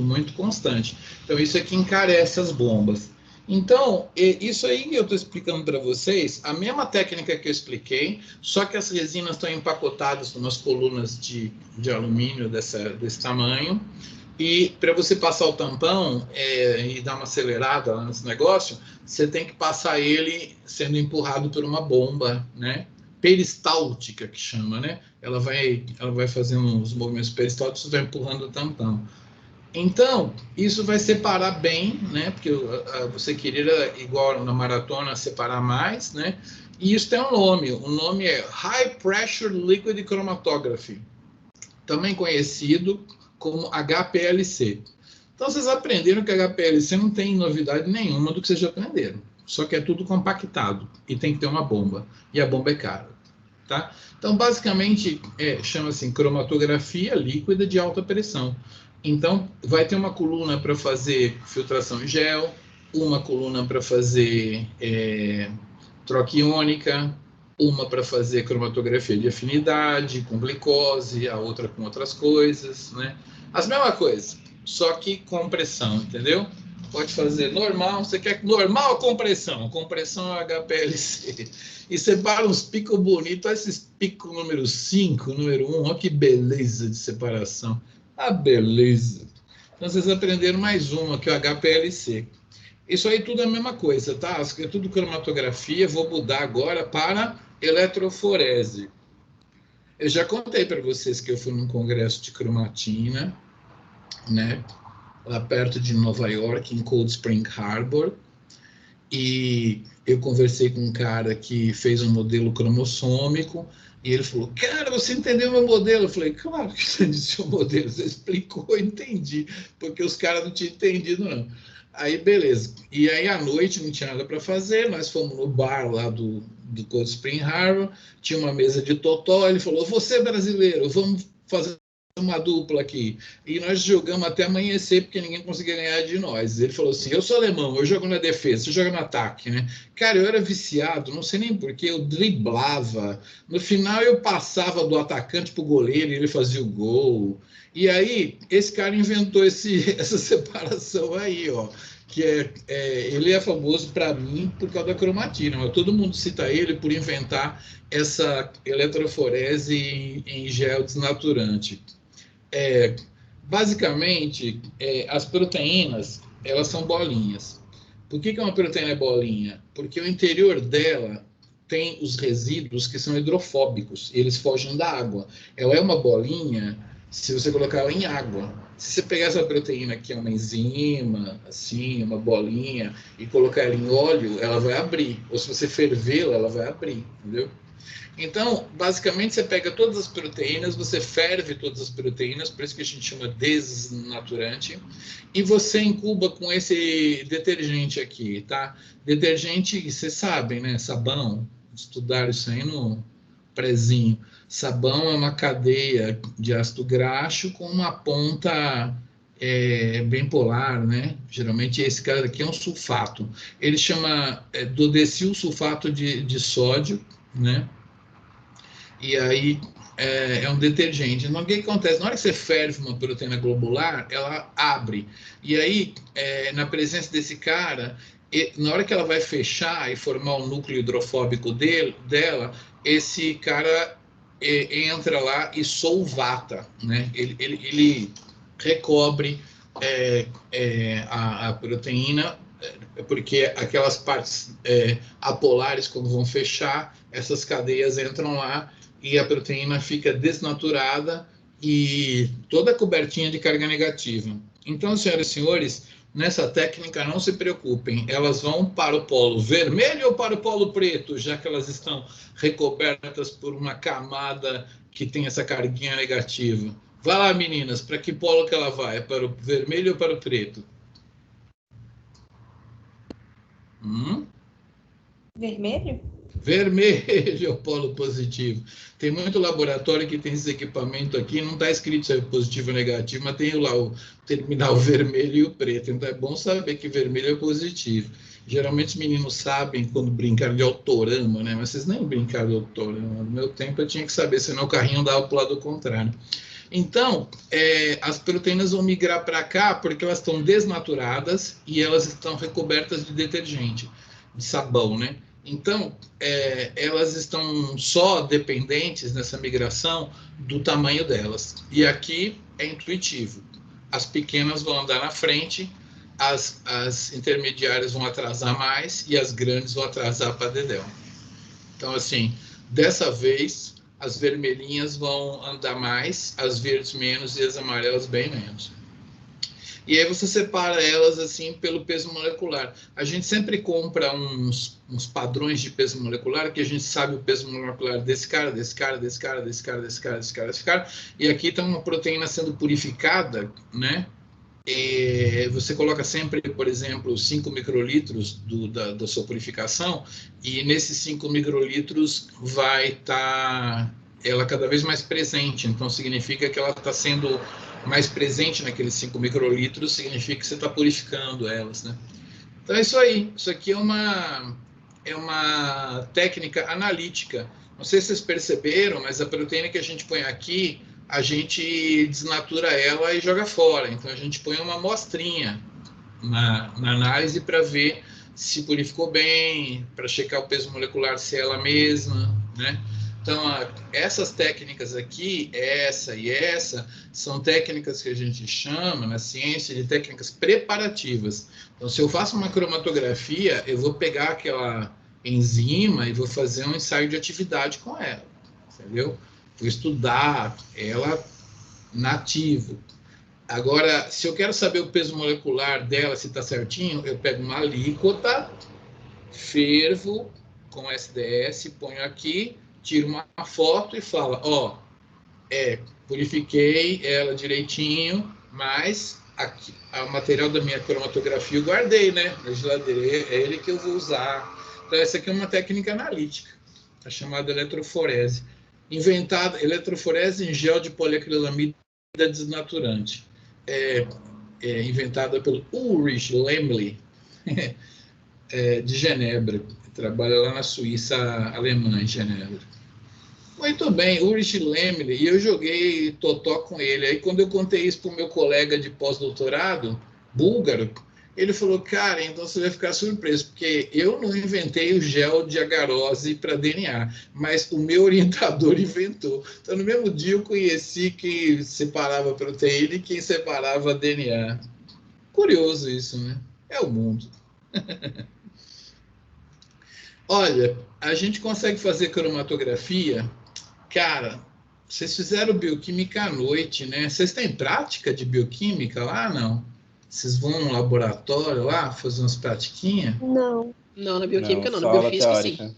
muito constante. Então, isso aqui encarece as bombas. Então, isso aí que eu estou explicando para vocês, a mesma técnica que eu expliquei, só que as resinas estão empacotadas em umas colunas de alumínio desse tamanho. E para você passar o tampão e dar uma acelerada lá nesse negócio, você tem que passar ele sendo empurrado por uma bomba, né? Peristáltica, que chama, né? Ela vai fazendo uns movimentos peristálticos e vai empurrando o tampão. Então, isso vai separar bem, né? Porque você queria, igual na maratona, separar mais, né? E isso tem um nome. O nome é High Pressure Liquid Chromatography, também conhecido como HPLC. Então, vocês aprenderam que HPLC não tem novidade nenhuma do que vocês já aprenderam. Só que é tudo compactado e tem que ter uma bomba. E a bomba é cara. Tá? Então, basicamente, chama-se cromatografia líquida de alta pressão. Então, vai ter uma coluna para fazer filtração em gel, uma coluna para fazer troca iônica, uma para fazer cromatografia de afinidade, com glicose, a outra com outras coisas, né? As mesmas coisas, só que com pressão, entendeu? Pode fazer normal, você quer normal ou compressão? Compressão é HPLC. E separa uns picos bonitos, esses picos número 5, número 1, olha que beleza de separação. Ah, beleza. Então, vocês aprenderam mais uma, que é o HPLC. Isso aí tudo é a mesma coisa, tá? É tudo cromatografia, vou mudar agora para eletroforese. Eu já contei para vocês que eu fui num congresso de cromatina, né? Lá perto de Nova York, em Cold Spring Harbor, e eu conversei com um cara que fez um modelo cromossômico, e ele falou, cara, você entendeu meu modelo? Eu falei, claro que você entendi seu modelo, você explicou, eu entendi, porque os caras não tinham entendido, não. Aí, beleza. E aí, à noite, não tinha nada para fazer, nós fomos no bar lá do Cold Spring Harbor, tinha uma mesa de totó, ele falou, você é brasileiro, vamos fazer uma dupla aqui. E nós jogamos até amanhecer, porque ninguém conseguia ganhar de nós. Ele falou assim, eu sou alemão, eu jogo na defesa, você joga no ataque, né? Cara, eu era viciado, não sei nem porquê, eu driblava. No final, eu passava do atacante pro goleiro e ele fazia o gol. E aí, esse cara inventou essa separação aí, ó. Que ele é famoso para mim por causa da cromatina, mas todo mundo cita ele por inventar essa eletroforese em gel desnaturante. Basicamente, as proteínas, elas são bolinhas. Por que uma proteína é bolinha? Porque o interior dela tem os resíduos que são hidrofóbicos, eles fogem da água. Ela é uma bolinha se você colocar ela em água. Se você pegar essa proteína que é uma enzima, assim, uma bolinha, e colocar ela em óleo, ela vai abrir. Ou se você fervê-la, ela vai abrir, entendeu? Então, basicamente, você pega todas as proteínas, você ferve todas as proteínas, por isso que a gente chama desnaturante, e você incuba com esse detergente aqui, tá? Detergente, vocês sabem, né? Sabão, estudaram isso aí no prezinho. Sabão é uma cadeia de ácido graxo com uma ponta bem polar, né? Geralmente esse cara aqui é um sulfato. Ele chama dodecil sulfato de sódio, né? E aí é um detergente. Então, o que acontece? Na hora que você ferve uma proteína globular, ela abre. E aí, na presença desse cara, na hora que ela vai fechar e formar o núcleo hidrofóbico dela, esse cara entra lá e solvata, né? Ele recobre a proteína, porque aquelas partes apolares, quando vão fechar, essas cadeias entram lá e a proteína fica desnaturada e toda cobertinha de carga negativa. Então, senhoras e senhores, nessa técnica não se preocupem, elas vão para o polo vermelho ou para o polo preto, já que elas estão recobertas por uma camada que tem essa carguinha negativa. Vai lá, meninas, para que polo que ela vai? Para o vermelho ou para o preto? Vermelho? Vermelho é o polo positivo. Tem muito laboratório que tem esse equipamento aqui, não está escrito se é positivo ou negativo, mas tem lá o terminal vermelho e o preto. Então é bom saber que vermelho é positivo. Geralmente os meninos sabem quando brincaram de autorama, né? Mas vocês nem brincaram de autorama. No meu tempo eu tinha que saber, senão o carrinho dava para o lado contrário. Então, as proteínas vão migrar para cá porque elas estão desnaturadas e elas estão recobertas de detergente, de sabão, né? Então, elas estão só dependentes nessa migração do tamanho delas. E aqui é intuitivo. As pequenas vão andar na frente, as intermediárias vão atrasar mais e as grandes vão atrasar para dedéu. Então, assim, dessa vez, as vermelhinhas vão andar mais, as verdes menos e as amarelas bem menos. E aí você separa elas assim pelo peso molecular. A gente sempre compra uns padrões de peso molecular, que a gente sabe o peso molecular desse cara, desse cara, desse cara, desse cara, desse cara, desse cara, desse cara. E aqui está uma proteína sendo purificada, né? E você coloca sempre, por exemplo, 5 microlitros da sua purificação, e nesses 5 microlitros vai estar ela cada vez mais presente. Então significa que ela está sendo mais presente naqueles 5 microlitros, significa que você está purificando elas, né? Então é isso aí. Isso aqui é uma técnica analítica. Não sei se vocês perceberam, mas a proteína que a gente põe aqui, a gente desnatura ela e joga fora. Então a gente põe uma amostrinha na análise para ver se purificou bem, para checar o peso molecular se é ela mesma, né? Então, essas técnicas aqui, essa e essa, são técnicas que a gente chama, na ciência, de técnicas preparativas. Então, se eu faço uma cromatografia, eu vou pegar aquela enzima e vou fazer um ensaio de atividade com ela, entendeu? Vou estudar ela nativo. Agora, se eu quero saber o peso molecular dela, se está certinho, eu pego uma alíquota, fervo com SDS, ponho aqui, tiro uma foto e falo, purifiquei ela direitinho, mas aqui, o material da minha cromatografia eu guardei, né, na geladeira, é ele que eu vou usar. Então, essa aqui é uma técnica analítica, a chamada eletroforese. Eletroforese em gel de poliacrilamida desnaturante. Inventada pelo Ulrich Lemli, de Genebra, que trabalha lá na Suíça alemã, em Genebra. Muito bem, Ulrich Lemli, e eu joguei totó com ele. Aí, quando eu contei isso para o meu colega de pós-doutorado, búlgaro, ele falou, cara, então você vai ficar surpreso, porque eu não inventei o gel de agarose para DNA, mas o meu orientador inventou. Então, no mesmo dia, eu conheci quem separava proteína e quem separava DNA. Curioso isso, né? É o mundo. Olha, a gente consegue fazer cromatografia. Cara, vocês fizeram bioquímica à noite, né? Vocês têm prática de bioquímica lá, não? Vocês vão no laboratório lá, fazer umas pratiquinhas? Não. Não, na bioquímica não, na só aula biofísica teórica. sim.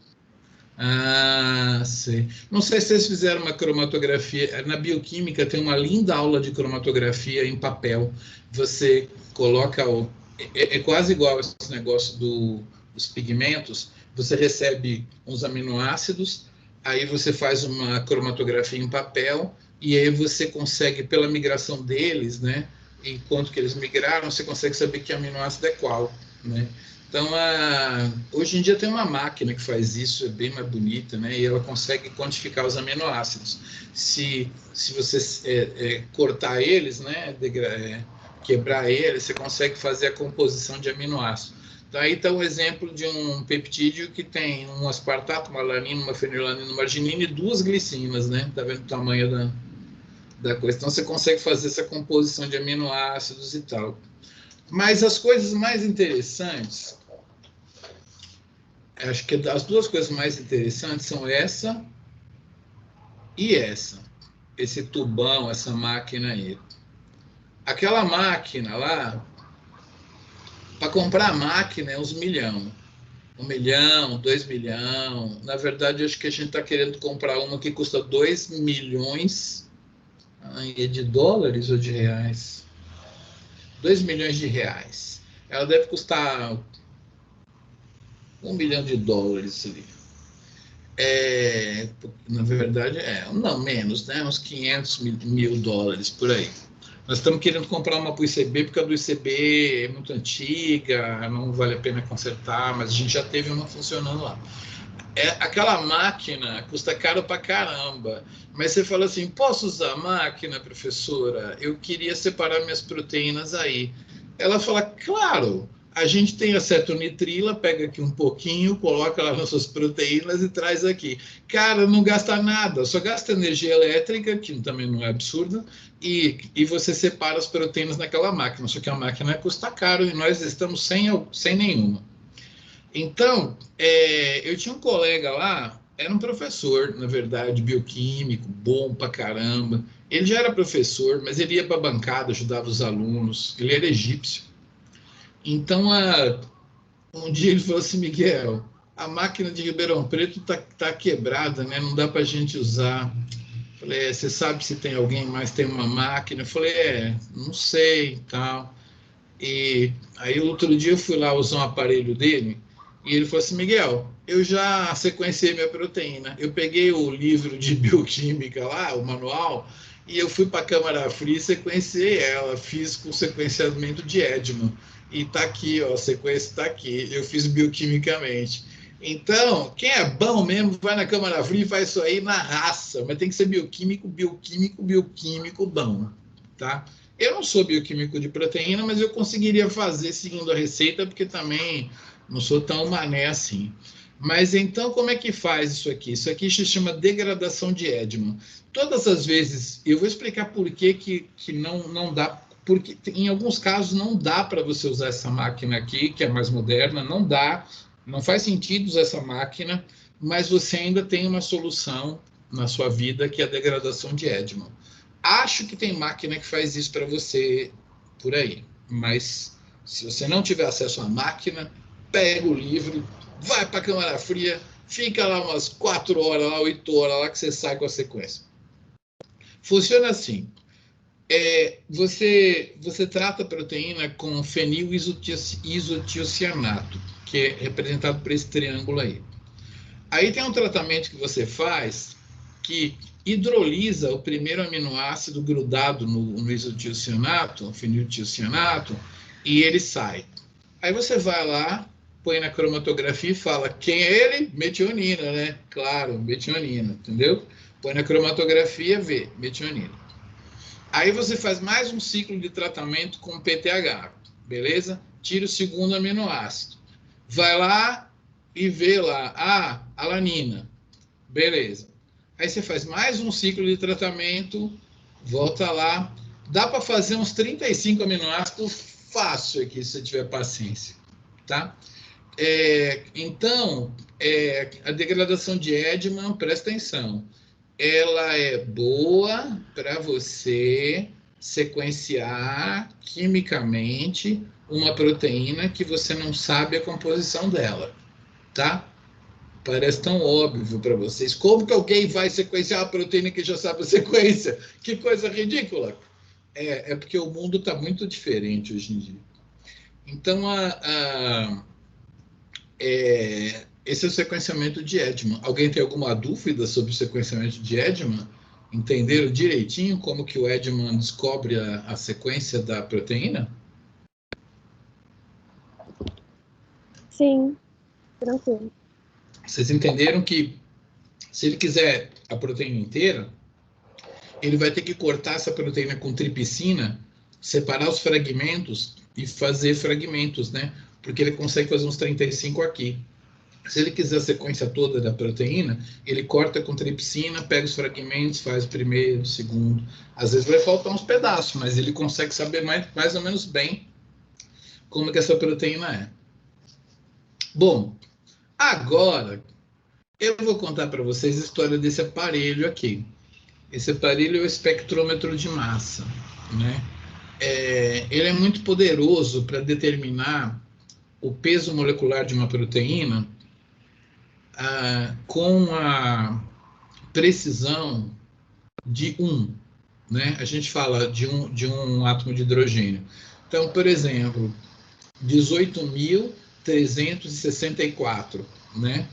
Ah, sei. Não sei se vocês fizeram uma cromatografia. Na bioquímica tem uma linda aula de cromatografia em papel. Você coloca o. É quase igual esse negócio dos pigmentos. Você recebe uns aminoácidos, aí você faz uma cromatografia em papel, e aí você consegue, pela migração deles, né? Enquanto que eles migraram, você consegue saber que aminoácido é qual, né? Então, hoje em dia tem uma máquina que faz isso, é bem mais bonita, né? E ela consegue quantificar os aminoácidos. Se você cortar eles, né? Quebrar eles, você consegue fazer a composição de aminoácidos. Daí está um exemplo de um peptídeo que tem um aspartato, uma alanina, uma fenilalanina, uma arginina e 2 glicinas, né? Tá vendo o tamanho da coisa? Então, você consegue fazer essa composição de aminoácidos e tal. Mas as coisas mais interessantes, acho que as 2 coisas mais interessantes são essa e essa. Esse tubão, essa máquina aí. Aquela máquina lá, para comprar a máquina é uns milhão. 1 milhão, 2 milhões. Na verdade, acho que a gente está querendo comprar uma que custa 2 milhões de dólares ou de reais? 2 milhões de reais. Ela deve custar 1 milhão de dólares ali. Na verdade, não, menos, né? Uns 500 mil dólares por aí. Nós estamos querendo comprar uma para o ICB, porque a do ICB é muito antiga, não vale a pena consertar, mas a gente já teve uma funcionando lá. Aquela máquina custa caro pra caramba, mas você fala assim, posso usar a máquina, professora? Eu queria separar minhas proteínas aí. Ela fala, claro, a gente tem a cetonitrila, pega aqui um pouquinho, coloca lá nas suas proteínas e traz aqui. Cara, não gasta nada, só gasta energia elétrica, que também não é absurdo, e você separa as proteínas naquela máquina, só que a máquina custa caro e nós estamos sem nenhuma. Então, eu tinha um colega lá, era um professor, na verdade, bioquímico, bom pra caramba. Ele já era professor, mas ele ia para a bancada, ajudava os alunos. Ele era egípcio. Então, um dia ele falou assim, Miguel, a máquina de Ribeirão Preto tá quebrada, né? Não dá para a gente usar. Falei, você sabe se tem alguém mais tem uma máquina? Eu falei, não sei e tal. E aí, outro dia, eu fui lá usar um aparelho dele, e ele falou assim, Miguel, eu já sequenciei minha proteína. Eu peguei o livro de bioquímica lá, o manual, e eu fui para a câmara fria e sequenciei ela. Fiz com sequenciamento de Edman. E tá aqui, ó, a sequência está aqui. Eu fiz bioquimicamente. Então, quem é bom mesmo, vai na câmara fria e faz isso aí na raça. Mas tem que ser bioquímico bom, tá? Eu não sou bioquímico de proteína, mas eu conseguiria fazer seguindo a receita, porque também não sou tão mané assim. Mas então, como é que faz isso aqui? Isso aqui se chama degradação de Edman. Todas as vezes, eu vou explicar por que não dá, porque em alguns casos não dá para você usar essa máquina aqui, que é mais moderna, não dá, não faz sentido usar essa máquina, mas você ainda tem uma solução na sua vida, que é a degradação de Edman. Acho que tem máquina que faz isso para você por aí, mas se você não tiver acesso à máquina, pega o livro, vai para a câmara fria, fica lá umas 4 horas, lá, 8 horas, lá que você sai com a sequência. Funciona assim, você trata a proteína com fenil isotiocianato, que é representado por esse triângulo aí. Aí tem um tratamento que você faz que hidrolisa o primeiro aminoácido grudado no isotiocianato, feniltiocianato, e ele sai. Aí você vai lá, põe na cromatografia e fala, quem é ele? Metionina, né? Claro, metionina, entendeu? Põe na cromatografia, vê, metionina. Aí você faz mais um ciclo de tratamento com PTH, beleza? Tira o segundo aminoácido. Vai lá e vê lá, alanina, beleza. Aí você faz mais um ciclo de tratamento, volta lá. Dá para fazer uns 35 aminoácidos fácil aqui, se você tiver paciência, tá? Então, a degradação de Edman, presta atenção, ela é boa para você sequenciar quimicamente uma proteína que você não sabe a composição dela, tá? Parece tão óbvio para vocês. Como que alguém vai sequenciar a proteína que já sabe a sequência? Que coisa ridícula. É porque o mundo está muito diferente hoje em dia. Então, esse é o sequenciamento de Edman. Alguém tem alguma dúvida sobre o sequenciamento de Edman? Entenderam direitinho como que o Edman descobre a sequência da proteína? Sim, tranquilo. Vocês entenderam que se ele quiser a proteína inteira, ele vai ter que cortar essa proteína com tripsina, separar os fragmentos e fazer fragmentos, né? Porque ele consegue fazer uns 35 aqui. Se ele quiser a sequência toda da proteína, ele corta com tripsina, pega os fragmentos, faz o primeiro, o segundo. Às vezes vai faltar uns pedaços, mas ele consegue saber mais ou menos bem como que essa proteína é. Bom, agora eu vou contar para vocês a história desse aparelho aqui. Esse aparelho é o espectrômetro de massa, né? Ele é muito poderoso para determinar o peso molecular de uma proteína com a precisão de 1, né? A gente fala de um átomo de hidrogênio. Então, por exemplo, 18.364, né?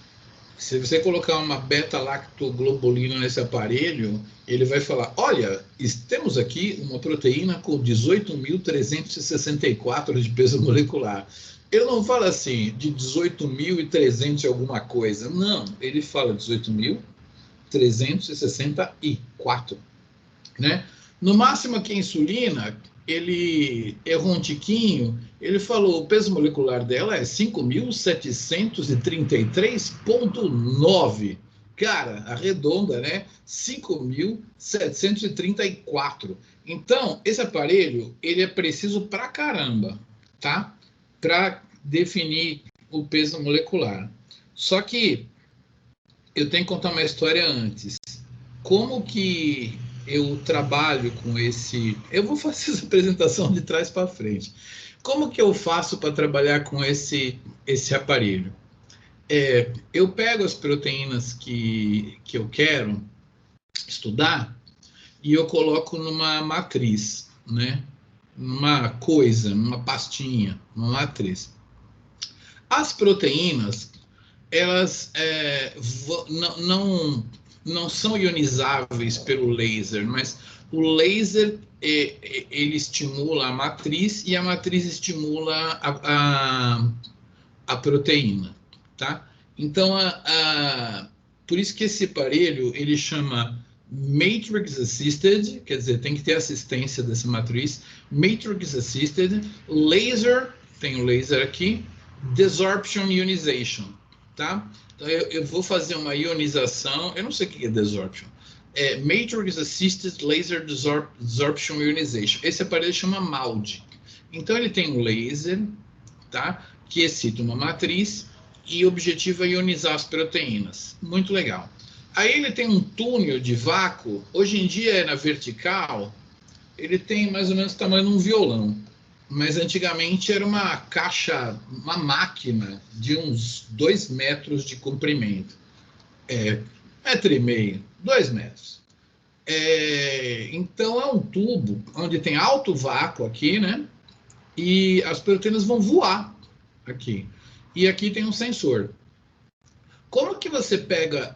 Se você colocar uma beta-lactoglobulina nesse aparelho, ele vai falar, olha, temos aqui uma proteína com 18.364 de peso molecular. Ele não fala assim, de 18.300 alguma coisa. Não, ele fala 18.364, né? No máximo aqui a insulina, ele errou um tiquinho, ele falou, o peso molecular dela é 5.733,9. Cara, arredonda, né? 5.734. Então, esse aparelho, ele é preciso pra caramba, tá? Para definir o peso molecular. Só que eu tenho que contar uma história antes. Como que eu trabalho com esse... Eu vou fazer essa apresentação de trás para frente. Como que eu faço para trabalhar com esse aparelho? Eu pego as proteínas que eu quero estudar e eu coloco numa matriz, né? Numa coisa, numa pastinha, numa matriz. As proteínas, elas não são ionizáveis pelo laser, mas o laser ele estimula a matriz e a matriz estimula a proteína, tá? Então, por isso que esse aparelho ele chama Matrix Assisted, quer dizer, tem que ter assistência dessa matriz, Matrix Assisted, Laser, tem o laser aqui, Desorption Ionization, tá? Então, eu vou fazer uma ionização, eu não sei o que é desorption, Matrix Assisted Laser Desorption Ionization. Esse aparelho chama MALD. Então, ele tem um laser, tá? Que excita uma matriz e o objetivo é ionizar as proteínas. Muito legal. Aí ele tem um túnel de vácuo, hoje em dia é na vertical, ele tem mais ou menos o tamanho de um violão. Mas antigamente era uma caixa, uma máquina de uns 2 metros de comprimento. 1,5 metro, 2 metros. Então é um tubo onde tem alto vácuo aqui, né? E as proteínas vão voar aqui. E aqui tem um sensor. Como que você pega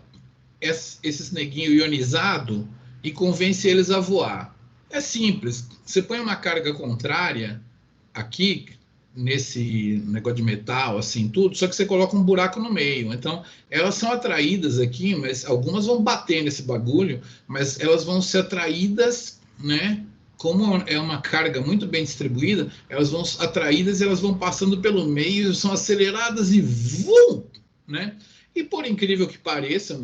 esses neguinhos ionizados e convence eles a voar? É simples. Você põe uma carga contrária aqui, nesse negócio de metal, assim, tudo, só que você coloca um buraco no meio. Então, elas são atraídas aqui, mas algumas vão bater nesse bagulho, mas elas vão ser atraídas, né? Como é uma carga muito bem distribuída, elas vão atraídas e elas vão passando pelo meio, são aceleradas e vum, né? E por incrível que pareça,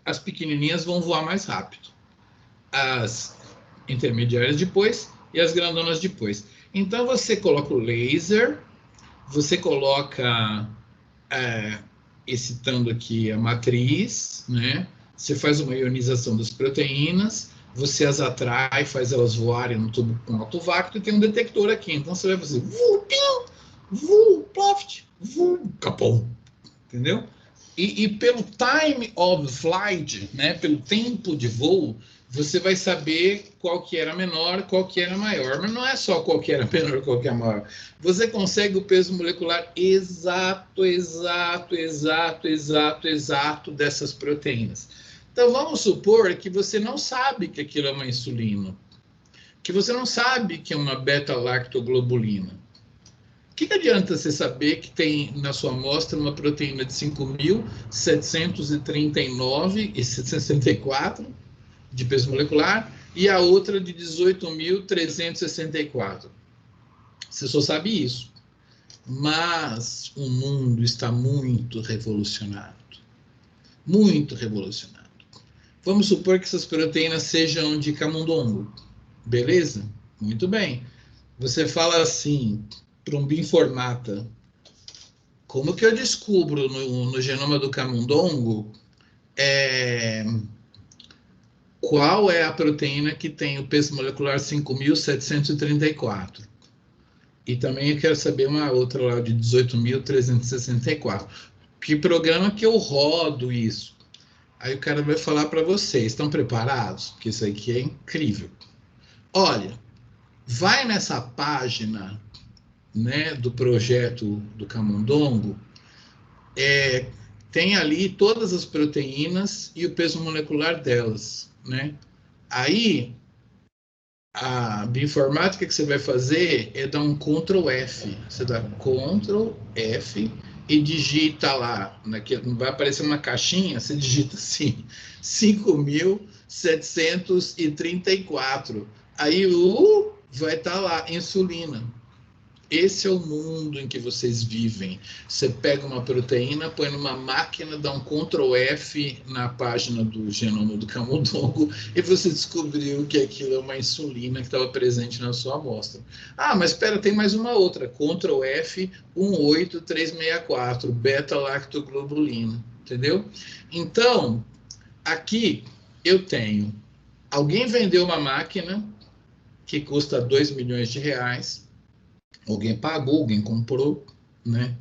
as pequenininhas vão voar mais rápido. As intermediárias depois e as grandonas depois. Então você coloca o laser, você coloca excitando aqui a matriz, né? Você faz uma ionização das proteínas, você as atrai, faz elas voarem no tubo com alto vácuo e tem um detector aqui. Então você vai fazer vu, piu, vu, ploft, vu, capom. Entendeu? E pelo time of flight, né, pelo tempo de voo, você vai saber qual que era menor, qual que era maior. Mas não é só qual que era menor, qual que era maior. Você consegue o peso molecular exato dessas proteínas. Então, vamos supor que você não sabe que aquilo é uma insulina, que você não sabe que é uma beta-lactoglobulina. O que adianta você saber que tem na sua amostra uma proteína de 5.739,64 de peso molecular e a outra de 18.364? Você só sabe isso. Mas o mundo está muito revolucionado. Muito revolucionado. Vamos supor que essas proteínas sejam de camundongo. Beleza? Muito bem. Você fala assim para um bioinformata: como que eu descubro no genoma do camundongo qual é a proteína que tem o peso molecular 5.734? E também eu quero saber uma outra lá de 18.364. Que programa que eu rodo isso? Aí o cara vai falar para vocês: estão preparados? Porque isso aqui é incrível. Olha, vai nessa página, né, do projeto do camundongo, tem ali todas as proteínas e o peso molecular delas, né? Aí a bioinformática que você vai fazer é dar um Ctrl F. Você dá Ctrl F e digita lá, vai aparecer uma caixinha, você digita assim, 5.734. Aí vai estar lá, insulina. Esse é o mundo em que vocês vivem. Você pega uma proteína, põe numa máquina, dá um Ctrl F na página do genoma do camundongo e você descobriu que aquilo é uma insulina que estava presente na sua amostra. Ah, mas espera, tem mais uma outra. Ctrl F 18364, beta-lactoglobulina. Entendeu? Então, aqui eu tenho... Alguém vendeu uma máquina que custa 2 milhões de reais. Alguém pagou, alguém comprou, né?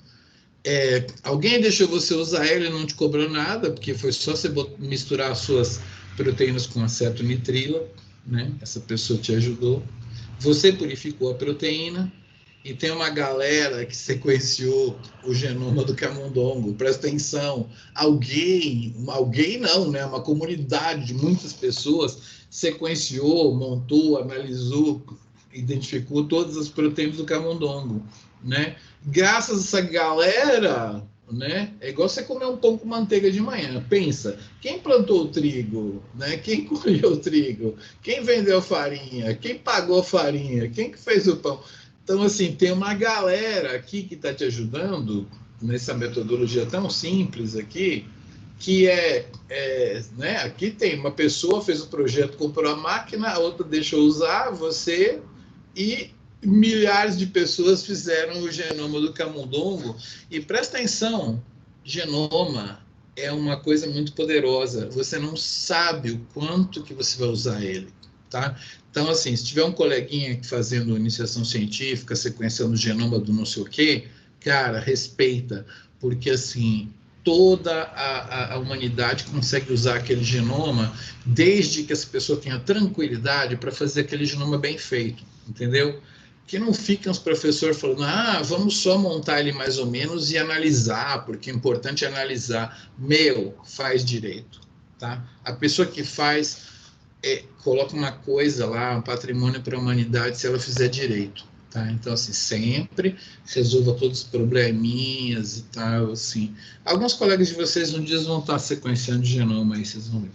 Alguém deixou você usar ela e não te cobrou nada, porque foi só você misturar as suas proteínas com acetonitrila, né? Essa pessoa te ajudou. Você purificou a proteína e tem uma galera que sequenciou o genoma do camundongo. Presta atenção, alguém não, né? Uma comunidade de muitas pessoas sequenciou, montou, analisou, identificou todas as proteínas do camundongo, né? Graças a essa galera, né? É igual você comer um pão com manteiga de manhã. Pensa, quem plantou o trigo, né? Quem colheu o trigo? Quem vendeu a farinha? Quem pagou a farinha? Quem que fez o pão? Então, assim, tem uma galera aqui que está te ajudando nessa metodologia tão simples aqui, que né? Aqui tem uma pessoa fez o projeto, comprou a máquina, a outra deixou usar, você... E milhares de pessoas fizeram o genoma do camundongo. E presta atenção, genoma é uma coisa muito poderosa. Você não sabe o quanto que você vai usar ele, tá? Então, assim, se tiver um coleguinha fazendo iniciação científica, sequenciando o genoma do não sei o quê, cara, respeita, porque, assim, toda a humanidade consegue usar aquele genoma desde que essa pessoa tenha tranquilidade para fazer aquele genoma bem feito. Entendeu? Que não ficam os professores falando: vamos só montar ele mais ou menos e analisar, porque é importante analisar. Faz direito, tá? A pessoa que faz, coloca uma coisa lá, um patrimônio para a humanidade, se ela fizer direito, tá? Então, assim, sempre resolva todos os probleminhas e tal, assim. Alguns colegas de vocês um dia vão estar sequenciando o genoma aí, vocês vão ver.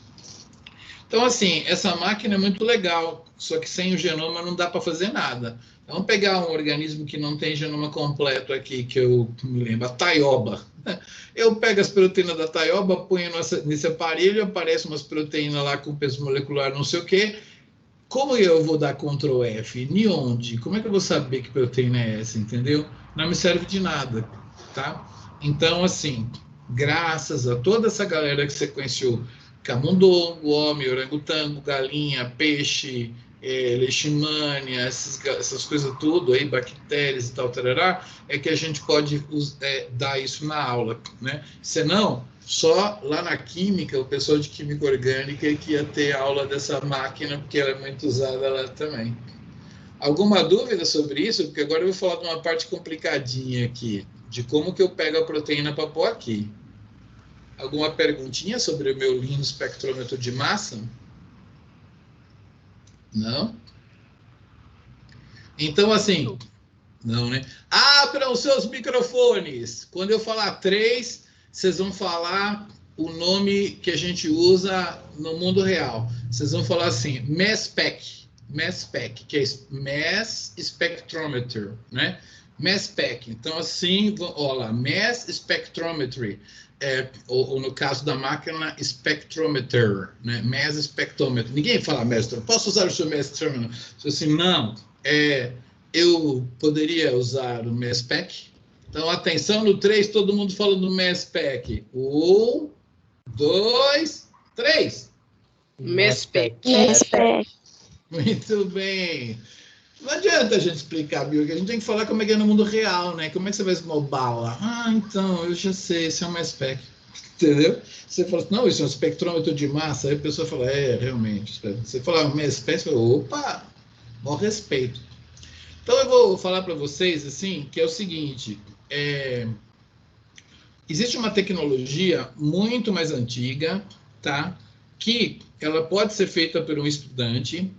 Então, assim, essa máquina é muito legal, só que sem o genoma não dá para fazer nada. Vamos pegar um organismo que não tem genoma completo aqui, que eu me lembro, a taioba. Eu pego as proteínas da taioba, ponho nesse aparelho, aparecem umas proteínas lá com peso molecular não sei o quê. Como eu vou dar Ctrl F? De onde? Como é que eu vou saber que proteína é essa, entendeu? Não me serve de nada, tá? Então, assim, graças a toda essa galera que sequenciou camundongo, homem, orangotango, galinha, peixe, leishmania, essas coisas tudo aí, bactérias e tal, tarará, é que a gente pode dar isso na aula, né? Senão, só lá na química, o pessoal de química orgânica que ia ter aula dessa máquina, porque ela é muito usada lá também. Alguma dúvida sobre isso? Porque agora eu vou falar de uma parte complicadinha aqui, de como que eu pego a proteína para pôr aqui. Alguma perguntinha sobre o meu lindo espectrômetro de massa? Não? Então, assim, não, né? Abram os seus microfones. Quando eu falar 3, vocês vão falar o nome que a gente usa no mundo real. Vocês vão falar assim, mass spec, que é mass spectrometer, né? Mass spec. Então, assim, olha lá, mass spectrometry. Ou no caso da máquina, spectrometer, né? Mass spectrometer. Ninguém fala mass. Posso usar o seu mass spectrometer? Assim, não. Eu poderia usar o mass spec. Então, atenção no 3, todo mundo falando mass spec. 1, 2, 3. Mass spec. Muito bem. Não adianta a gente explicar, Bill, que a gente tem que falar como é que é no mundo real, né? Como é que você vai esnobar lá? Então, eu já sei, isso é uma spec. Entendeu? Você fala assim, não, isso é um espectrômetro de massa. Aí a pessoa fala, realmente. Você fala uma spec, você fala, opa, bom respeito. Então, eu vou falar para vocês, assim, que é o seguinte, existe uma tecnologia muito mais antiga, tá? Que ela pode ser feita por um estudante,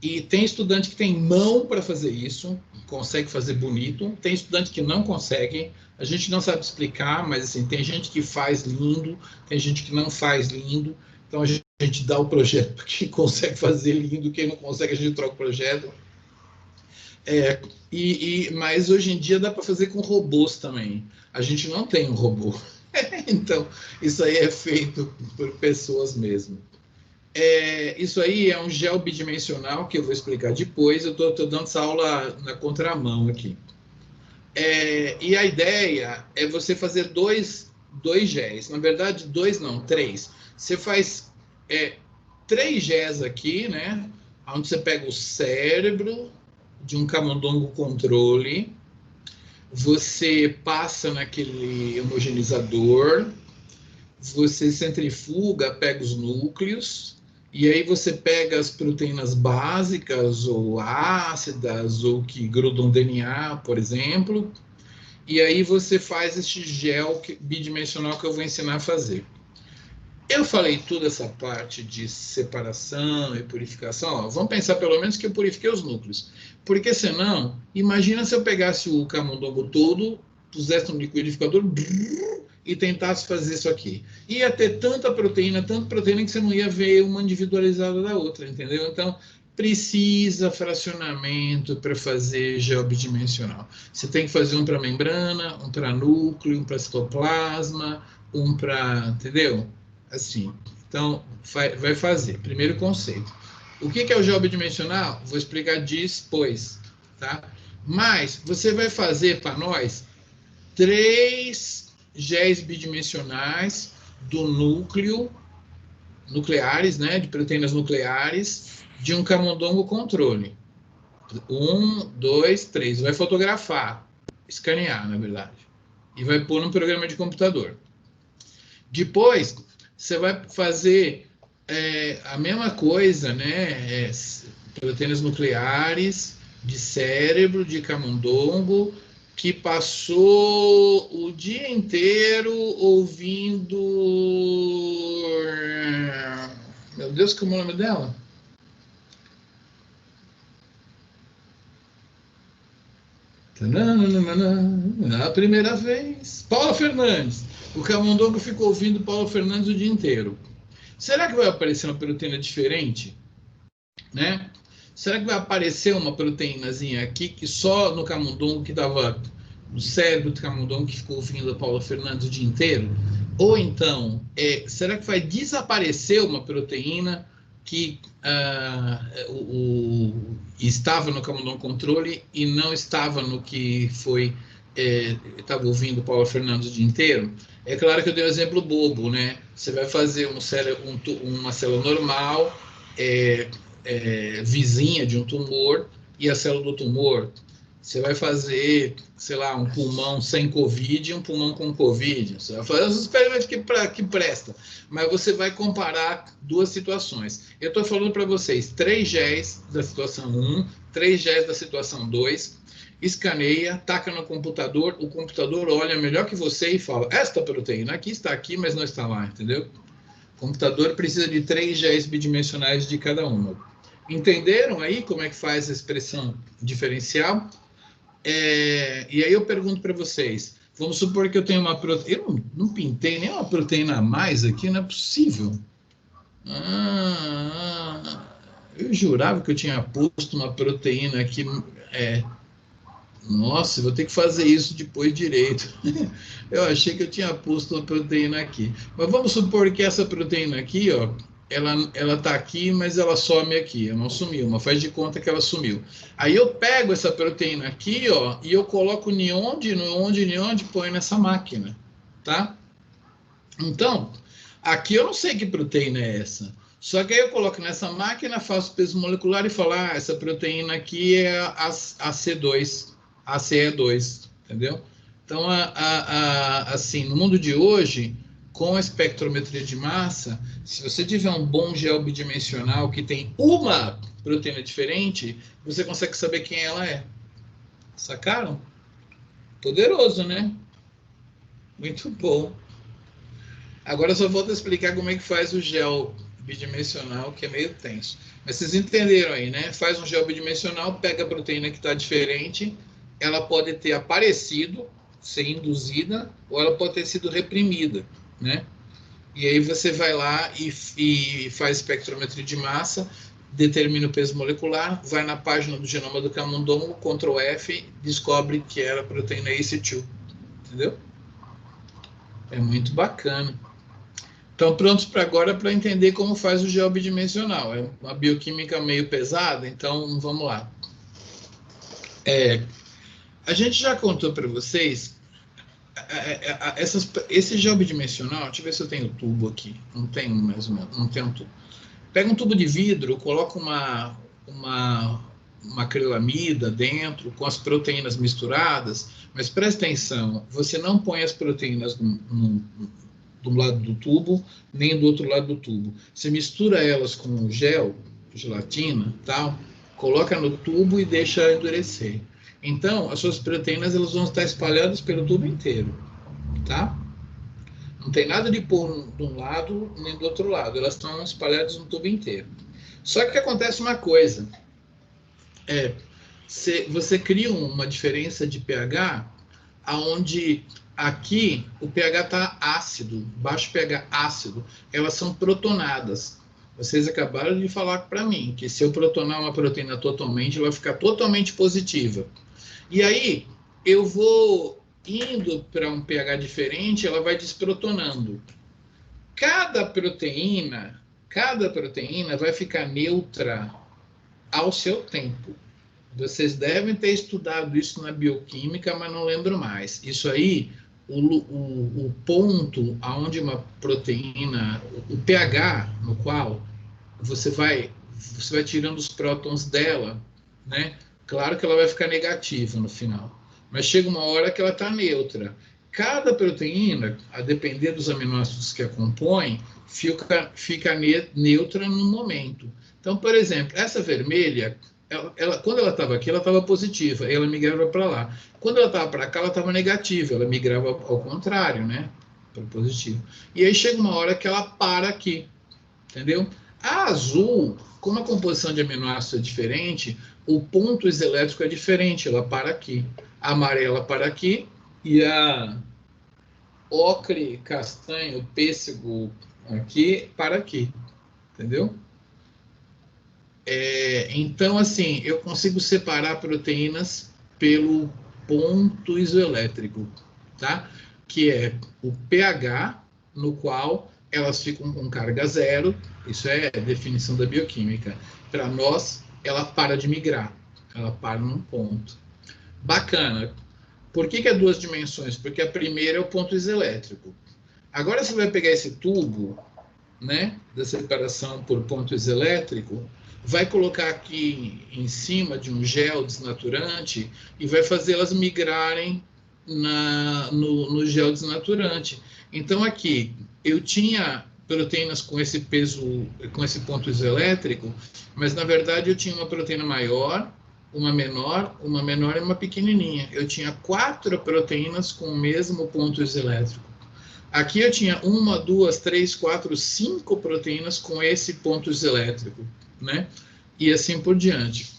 e tem estudante que tem mão para fazer isso, consegue fazer bonito, tem estudante que não consegue, a gente não sabe explicar, mas assim, tem gente que faz lindo, tem gente que não faz lindo, então a gente dá o projeto para quem consegue fazer lindo, quem não consegue a gente troca o projeto. Mas hoje em dia dá para fazer com robôs também, a gente não tem um robô, então isso aí é feito por pessoas mesmo. Isso aí é um gel bidimensional, que eu vou explicar depois, eu estou dando essa aula na contramão aqui. E a ideia é você fazer dois géis, na verdade 2 não, 3. Você faz 3 géis aqui, né, onde você pega o cérebro de um camundongo controle, você passa naquele homogeneizador, você centrifuga, pega os núcleos, e aí você pega as proteínas básicas ou ácidas ou que grudam DNA, por exemplo, e aí você faz este gel bidimensional que eu vou ensinar a fazer. Eu falei toda essa parte de separação e purificação, vamos pensar pelo menos que eu purifiquei os núcleos, porque senão, imagina se eu pegasse o camundongo todo, pusesse no liquidificador e tentasse fazer isso aqui. Ia ter tanta proteína que você não ia ver uma individualizada da outra, entendeu? Então, precisa fracionamento para fazer gel bidimensional. Você tem que fazer um para membrana, um para núcleo, um para citoplasma, um para, entendeu? Assim, então, vai fazer. Primeiro conceito. O que é o gel bidimensional? Vou explicar depois, tá? Mas você vai fazer para nós 3 géis bidimensionais do nucleares, né, de proteínas nucleares, de um camundongo controle. 1, 2, 3. Vai fotografar, escanear, na verdade. E vai pôr num programa de computador. Depois, você vai fazer a mesma coisa, né, proteínas nucleares de cérebro, de camundongo, que passou o dia inteiro ouvindo... Meu Deus, como é o nome dela? A primeira vez. Paula Fernandes. O camundongo ficou ouvindo Paula Fernandes o dia inteiro. Será que vai aparecer uma proteína diferente? Né? Será que vai aparecer uma proteínazinha aqui que só no camundongo que dava no cérebro do camundongo que ficou ouvindo a Paula Fernandes o dia inteiro? Ou então, será que vai desaparecer uma proteína que estava no camundongo controle e não estava no que foi estava ouvindo Paula Fernandes o dia inteiro? É claro que eu dei um exemplo bobo, né? Você vai fazer uma célula normal, vizinha de um tumor e a célula do tumor. Você vai fazer, sei lá, um pulmão sem Covid e um pulmão com Covid. Você vai fazer os experimentos que presta. Mas você vai comparar duas situações. Eu estou falando para vocês 3 géis da situação 1, 3 géis da situação 2, escaneia, taca no computador, o computador olha melhor que você e fala, esta proteína aqui está aqui, mas não está lá, entendeu? O computador precisa de 3 géis bidimensionais de cada uma. Entenderam aí como é que faz a expressão diferencial? E aí eu pergunto para vocês, vamos supor que eu tenho uma proteína, eu não pintei nenhuma proteína a mais aqui, não é possível. Eu jurava que eu tinha posto uma proteína aqui, nossa, vou ter que fazer isso depois direito. Eu achei que eu tinha posto uma proteína aqui. Mas vamos supor que essa proteína aqui, ó, ela tá aqui, mas ela some aqui. Ela não sumiu, mas faz de conta que ela sumiu. Aí eu pego essa proteína aqui, ó, e eu coloco onde, põe nessa máquina, tá? Então, aqui eu não sei que proteína é essa. Só que aí eu coloco nessa máquina, faço peso molecular e falo, essa proteína aqui é a C2, a CE2, entendeu? Então, assim, no mundo de hoje, com a espectrometria de massa, se você tiver um bom gel bidimensional que tem uma proteína diferente, você consegue saber quem ela é. Sacaram? Poderoso, né? Muito bom. Agora só volto a explicar como é que faz o gel bidimensional, que é meio tenso. Mas vocês entenderam aí, né? Faz um gel bidimensional, pega a proteína que está diferente, ela pode ter aparecido, ser induzida, ou ela pode ter sido reprimida, né? E aí você vai lá e faz espectrometria de massa, determina o peso molecular, vai na página do genoma do camundongo, Ctrl F, descobre que era a proteína ACE2, entendeu? É muito bacana. Então, prontos para agora para entender como faz o gel bidimensional. É uma bioquímica meio pesada, então vamos lá. A gente já contou para vocês esse gel bidimensional. Deixa eu ver se eu tenho tubo aqui. Não tenho mesmo, não tenho tubo. Pega um tubo de vidro, coloca uma acrilamida dentro com as proteínas misturadas, mas presta atenção, você não põe as proteínas do lado do tubo, nem do outro lado do tubo. Você mistura elas com o gel, gelatina, tal, coloca no tubo e deixa endurecer. Então, as suas proteínas elas vão estar espalhadas pelo tubo inteiro, tá? Não tem nada de pôr de um lado nem do outro lado, elas estão espalhadas no tubo inteiro. Só que acontece uma coisa, você cria uma diferença de pH, aonde aqui o pH está ácido, baixo pH ácido, elas são protonadas. Vocês acabaram de falar para mim que se eu protonar uma proteína totalmente, ela vai ficar totalmente positiva. E aí, eu vou indo para um pH diferente, ela vai desprotonando. Cada proteína vai ficar neutra ao seu tempo. Vocês devem ter estudado isso na bioquímica, mas não lembro mais. Isso aí, o ponto aonde uma proteína, o pH no qual você vai tirando os prótons dela, né? Claro que ela vai ficar negativa no final, mas chega uma hora que ela está neutra. Cada proteína, a depender dos aminoácidos que a compõem, fica neutra no momento. Então, por exemplo, essa vermelha, quando ela estava aqui, ela estava positiva, ela migrava para lá. Quando ela estava para cá, ela estava negativa, ela migrava ao contrário, né? Para positivo. E aí chega uma hora que ela para aqui, entendeu? A azul, como a composição de aminoácidos é diferente, o ponto isoelétrico é diferente, ela para aqui. A amarela para aqui e a ocre, castanho, pêssego aqui para aqui, entendeu? Então, assim, eu consigo separar proteínas pelo ponto isoelétrico, tá? Que é o pH no qual elas ficam com carga zero, isso é a definição da bioquímica. Para nós, ela para de migrar, ela para num ponto. Bacana. Por que é 2 dimensões? Porque a primeira é o ponto isoelétrico. Agora você vai pegar esse tubo, né, da separação por ponto isoelétrico, vai colocar aqui em cima de um gel desnaturante e vai fazê-las migrarem no gel desnaturante. Então, aqui, eu tinha proteínas com esse peso, com esse ponto isoelétrico, mas, na verdade, eu tinha uma proteína maior, uma menor e uma pequenininha. Eu tinha 4 proteínas com o mesmo ponto isoelétrico. Aqui eu tinha 1, 2, 3, 4, 5 proteínas com esse ponto isoelétrico, né? E assim por diante.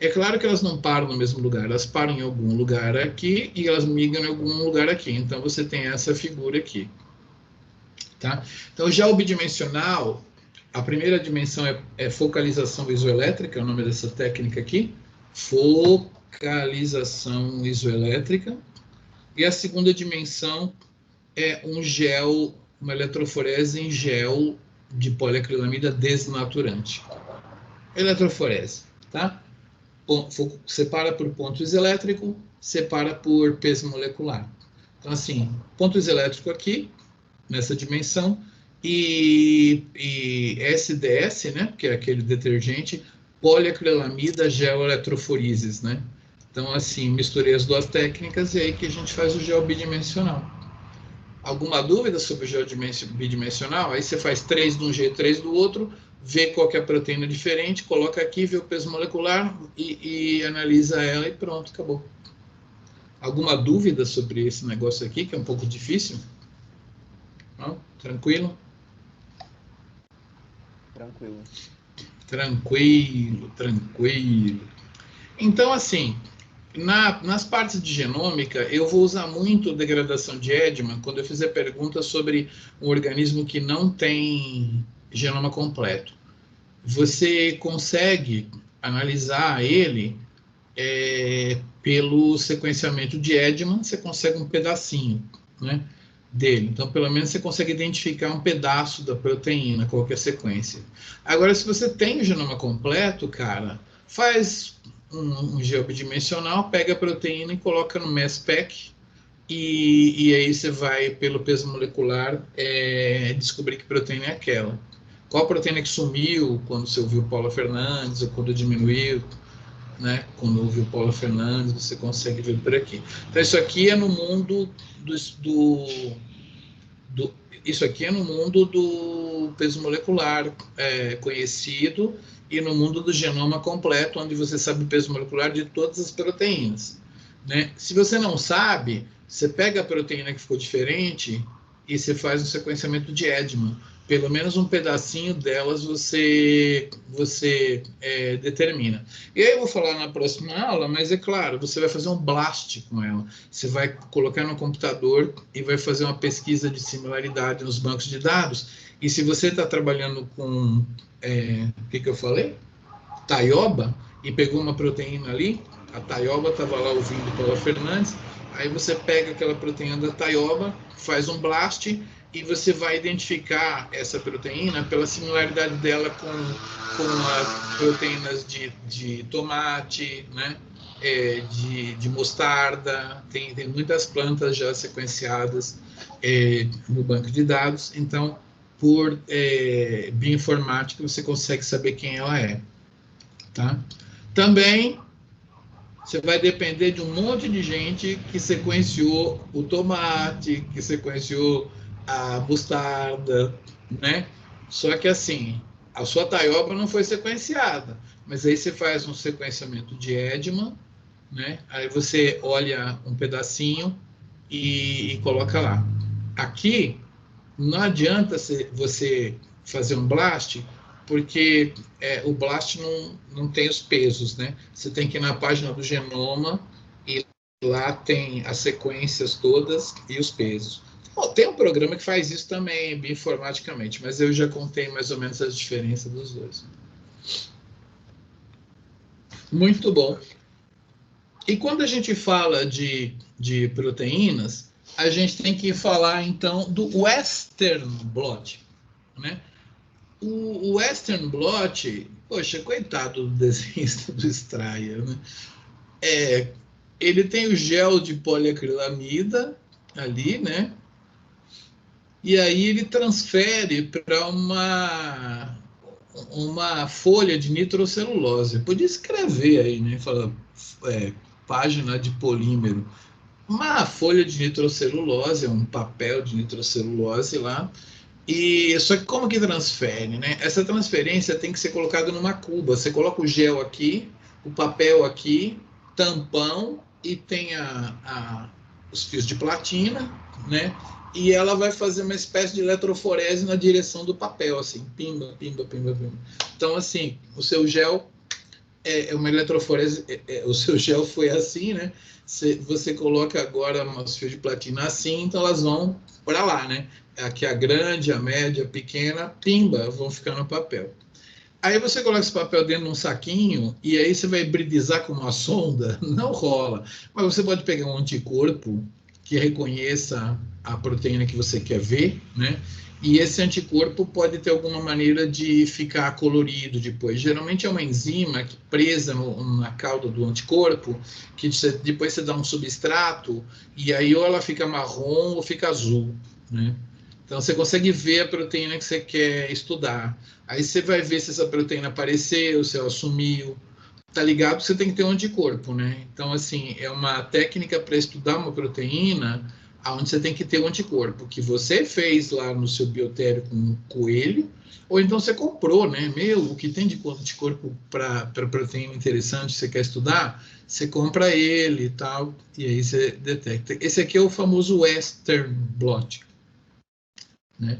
É claro que elas não param no mesmo lugar, elas param em algum lugar aqui e elas migram em algum lugar aqui. Então, você tem essa figura aqui. Tá? Então, já o bidimensional, a primeira dimensão é focalização isoelétrica, é o nome dessa técnica aqui. Focalização isoelétrica. E a segunda dimensão é um gel, uma eletroforese em gel de poliacrilamida desnaturante. Eletroforese, tá? Separa por ponto isoelétrico, separa por peso molecular. Então, assim, ponto isoelétrico aqui, nessa dimensão, e SDS, né, que é aquele detergente, poliacrilamida gel eletroforeses, né? Então, assim, misturei as duas técnicas e aí que a gente faz o gel bidimensional. Alguma dúvida sobre o gel bidimensional? Aí você faz 3 de um jeito, 3 do outro, vê qual que é a proteína diferente, coloca aqui, vê o peso molecular e analisa ela e pronto, acabou. Alguma dúvida sobre esse negócio aqui, que é um pouco difícil? Não? Tranquilo? Tranquilo. Tranquilo. Então, assim, nas partes de genômica, eu vou usar muito degradação de Edman quando eu fizer perguntas sobre um organismo que não tem genoma completo. Você consegue analisar ele pelo sequenciamento de Edman, você consegue um pedacinho, né, dele. Então, pelo menos você consegue identificar um pedaço da proteína, qualquer sequência. Agora, se você tem o genoma completo, cara, faz um gel bidimensional, pega a proteína e coloca no mass spec e aí você vai, pelo peso molecular, descobrir que proteína é aquela. Qual proteína que sumiu quando você ouviu Paula Fernandes, ou quando diminuiu, né? Quando ouviu Paula Fernandes, você consegue ver por aqui. Então, isso aqui é no mundo isso aqui é no mundo do peso molecular conhecido e no mundo do genoma completo, onde você sabe o peso molecular de todas as proteínas, né? Se você não sabe, você pega a proteína que ficou diferente e você faz um sequenciamento de Edman. Pelo menos um pedacinho delas você determina. E aí eu vou falar na próxima aula, mas é claro, você vai fazer um blast com ela. Você vai colocar no computador e vai fazer uma pesquisa de similaridade nos bancos de dados. E se você está trabalhando com, o que eu falei? Taioba, e pegou uma proteína ali, a taioba estava lá ouvindo Paula Fernandes, aí você pega aquela proteína da taioba, faz um blast e você vai identificar essa proteína pela similaridade dela com as proteínas de tomate, né? De mostarda, tem muitas plantas já sequenciadas no banco de dados, então, por bioinformática, você consegue saber quem ela é. Tá? Também, você vai depender de um monte de gente que sequenciou o tomate, que sequenciou a mostarda, né? Só que assim, a sua taioba não foi sequenciada, mas aí você faz um sequenciamento de Edman, né? Aí você olha um pedacinho e coloca lá. Aqui, não adianta você fazer um blast, porque o blast não tem os pesos, né? Você tem que ir na página do genoma e lá tem as sequências todas e os pesos. Bom, tem um programa que faz isso também, bioinformaticamente, mas eu já contei mais ou menos as diferenças dos dois. Muito bom. E quando a gente fala de proteínas, a gente tem que falar, então, do Western blot, né? O Western blot, poxa, coitado do desenhista do Stryer, né? Ele tem o gel de poliacrilamida ali, né? E aí ele transfere para uma folha de nitrocelulose. Podia escrever aí, né? Fala, página de polímero. Uma folha de nitrocelulose, um papel de nitrocelulose lá. E só que como que transfere, né? Essa transferência tem que ser colocada numa cuba. Você coloca o gel aqui, o papel aqui, tampão e tem os fios de platina, né? E ela vai fazer uma espécie de eletroforese na direção do papel, assim, pimba, pimba, pimba, pimba. Então, assim, o seu gel é uma eletroforese, o seu gel foi assim, né? Você coloca agora os fios de platina assim, então elas vão para lá, né? Aqui a grande, a média, a pequena, pimba, vão ficar no papel. Aí você coloca esse papel dentro de um saquinho e aí você vai hibridizar com uma sonda, não rola. Mas você pode pegar um anticorpo que reconheça a proteína que você quer ver, né? E esse anticorpo pode ter alguma maneira de ficar colorido depois. Geralmente é uma enzima presa na cauda do anticorpo, que depois você dá um substrato, e aí ou ela fica marrom ou fica azul, né? Então você consegue ver a proteína que você quer estudar. Aí você vai ver se essa proteína apareceu, se ela sumiu. Tá ligado? Você tem que ter um anticorpo, né? Então, assim, é uma técnica para estudar uma proteína onde você tem que ter um anticorpo, que você fez lá no seu biotério com um coelho, ou então você comprou, né? O que tem de anticorpo para proteína interessante, você quer estudar, você compra ele e tal, e aí você detecta. Esse aqui é o famoso Western blot, né?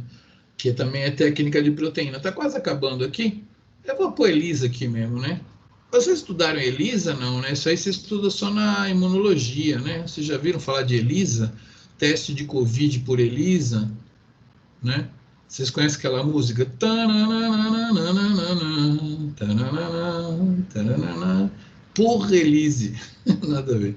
Que também é técnica de proteína. Tá quase acabando aqui. Eu vou pôr ELISA aqui mesmo, né? Vocês estudaram ELISA? Não, né? Isso aí você estuda só na imunologia, né? Vocês já viram falar de ELISA? Teste de Covid por ELISA, né? Vocês conhecem aquela música? Por ELISA. Nada a ver.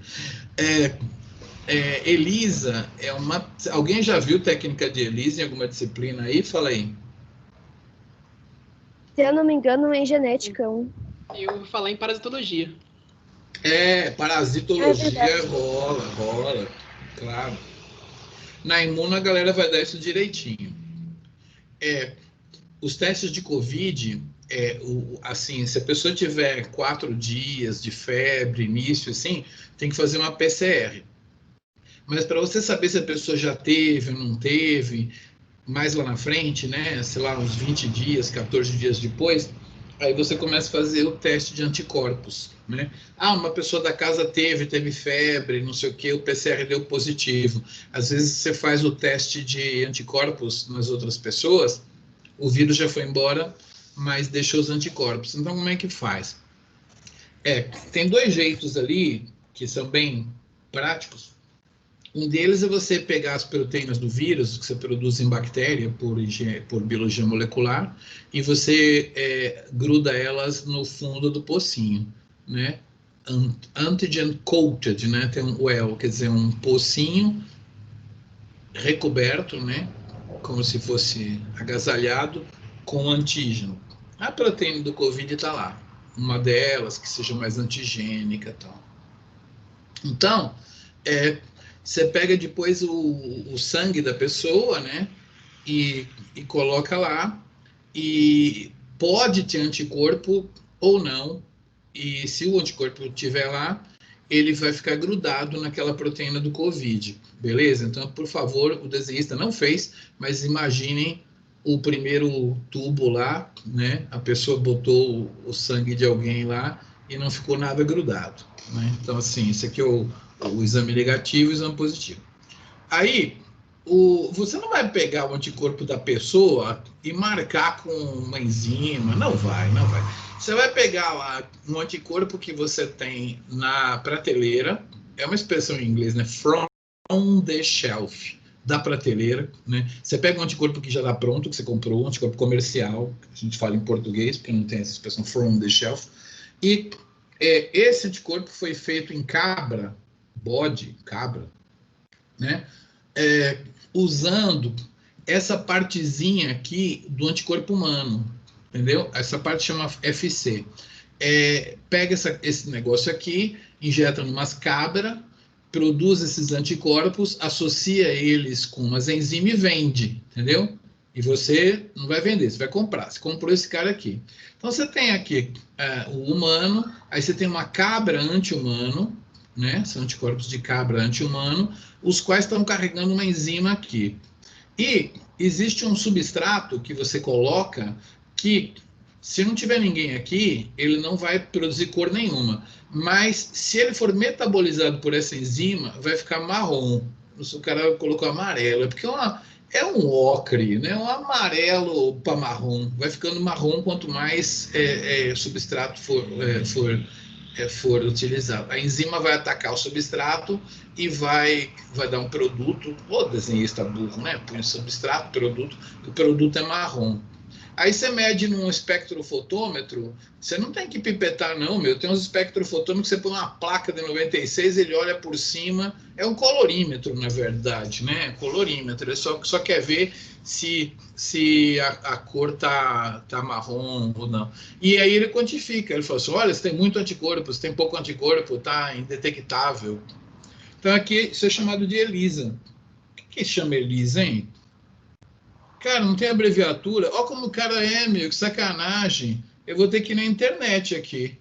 ELISA é uma... Alguém já viu técnica de ELISA em alguma disciplina aí? Fala aí. Se eu não me engano, é em genética. Eu vou falar em parasitologia. Parasitologia rola, claro. Na imuno a galera vai dar isso direitinho. Os testes de Covid, assim, se a pessoa tiver 4 dias de febre, início, assim, tem que fazer uma PCR. Mas para você saber se a pessoa já teve ou não teve, mais lá na frente, né, sei lá, uns 20 dias, 14 dias depois, aí você começa a fazer o teste de anticorpos, né? Uma pessoa da casa teve febre, não sei o que, o PCR deu positivo. Às vezes você faz o teste de anticorpos nas outras pessoas, o vírus já foi embora, mas deixou os anticorpos. Então, como é que faz? Tem 2 jeitos ali, que são bem práticos. Um deles é você pegar as proteínas do vírus que você produz em bactéria por biologia molecular e você gruda elas no fundo do pocinho, né? Antigen coated, né? Tem um well, quer dizer, um pocinho recoberto, né? Como se fosse agasalhado com antígeno. A proteína do Covid está lá, uma delas que seja mais antigênica e tal. Então, você pega depois o sangue da pessoa, né? E coloca lá. E pode ter anticorpo ou não. E se o anticorpo estiver lá, ele vai ficar grudado naquela proteína do Covid. Beleza? Então, por favor, o desenhista não fez, mas imaginem o primeiro tubo lá, né? A pessoa botou o sangue de alguém lá e não ficou nada grudado, né? Então, assim, esse aqui é o exame negativo e o exame positivo. Aí, você não vai pegar o anticorpo da pessoa e marcar com uma enzima, não vai. Você vai pegar lá um anticorpo que você tem na prateleira, é uma expressão em inglês, né? From the shelf, da prateleira, né? Você pega um anticorpo que já está pronto, que você comprou, um anticorpo comercial, a gente fala em português, porque não tem essa expressão from the shelf, e esse anticorpo foi feito em cabra, né? Usando essa partezinha aqui do anticorpo humano, entendeu? Essa parte chama FC. Pega esse negócio aqui, injeta numas cabras, produz esses anticorpos, associa eles com umas enzimas e vende, entendeu? E você não vai vender, você vai comprar. Você comprou esse cara aqui. Então, você tem aqui o humano, aí você tem uma cabra anti-humano, né? São anticorpos de cabra anti-humano, os quais estão carregando uma enzima aqui. E existe um substrato que você coloca que, se não tiver ninguém aqui, ele não vai produzir cor nenhuma. Mas, se ele for metabolizado por essa enzima, vai ficar marrom. O cara colocou amarelo, é porque é um ocre, né? Um amarelo para marrom. Vai ficando marrom quanto mais substrato for utilizado. A enzima vai atacar o substrato e vai dar um produto. O desenhista burro, né? Põe substrato, produto, o produto é marrom. Aí você mede num espectrofotômetro, você não tem que pipetar não, meu. Tem uns espectrofotômetros que você põe uma placa de 96, ele olha por cima, é um colorímetro, na verdade, né? Colorímetro, ele só quer ver se a cor tá marrom ou não. E aí ele quantifica, ele fala assim, olha, você tem muito anticorpo, você tem pouco anticorpo, tá indetectável. Então aqui isso é chamado de ELISA. O que chama ELISA, hein? Cara, não tem abreviatura. Olha como o cara é, meu, que sacanagem. Eu vou ter que ir na internet aqui.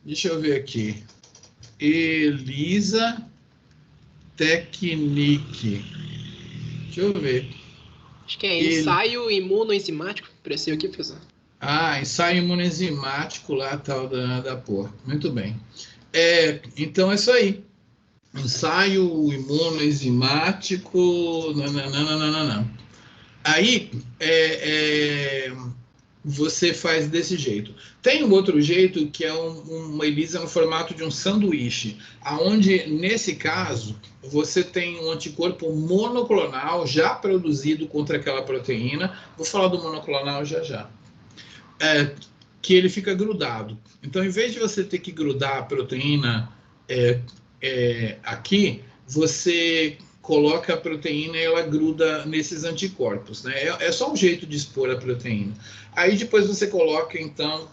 Deixa eu ver aqui. ELISA Technique. Deixa eu ver. Acho que é ensaio imunoenzimático. Apareceu aqui, professor. Ensaio imunoenzimático lá, tal da porra. Muito bem. Então é isso aí. Ensaio imunoenzimático. Não. Aí, você faz desse jeito. Tem um outro jeito, que é uma ELISA no formato de um sanduíche, aonde, nesse caso, você tem um anticorpo monoclonal já produzido contra aquela proteína. Vou falar do monoclonal já. Que ele fica grudado. Então, em vez de você ter que grudar a proteína aqui, você coloca a proteína e ela gruda nesses anticorpos, né? É só um jeito de expor a proteína. Aí depois você coloca, então,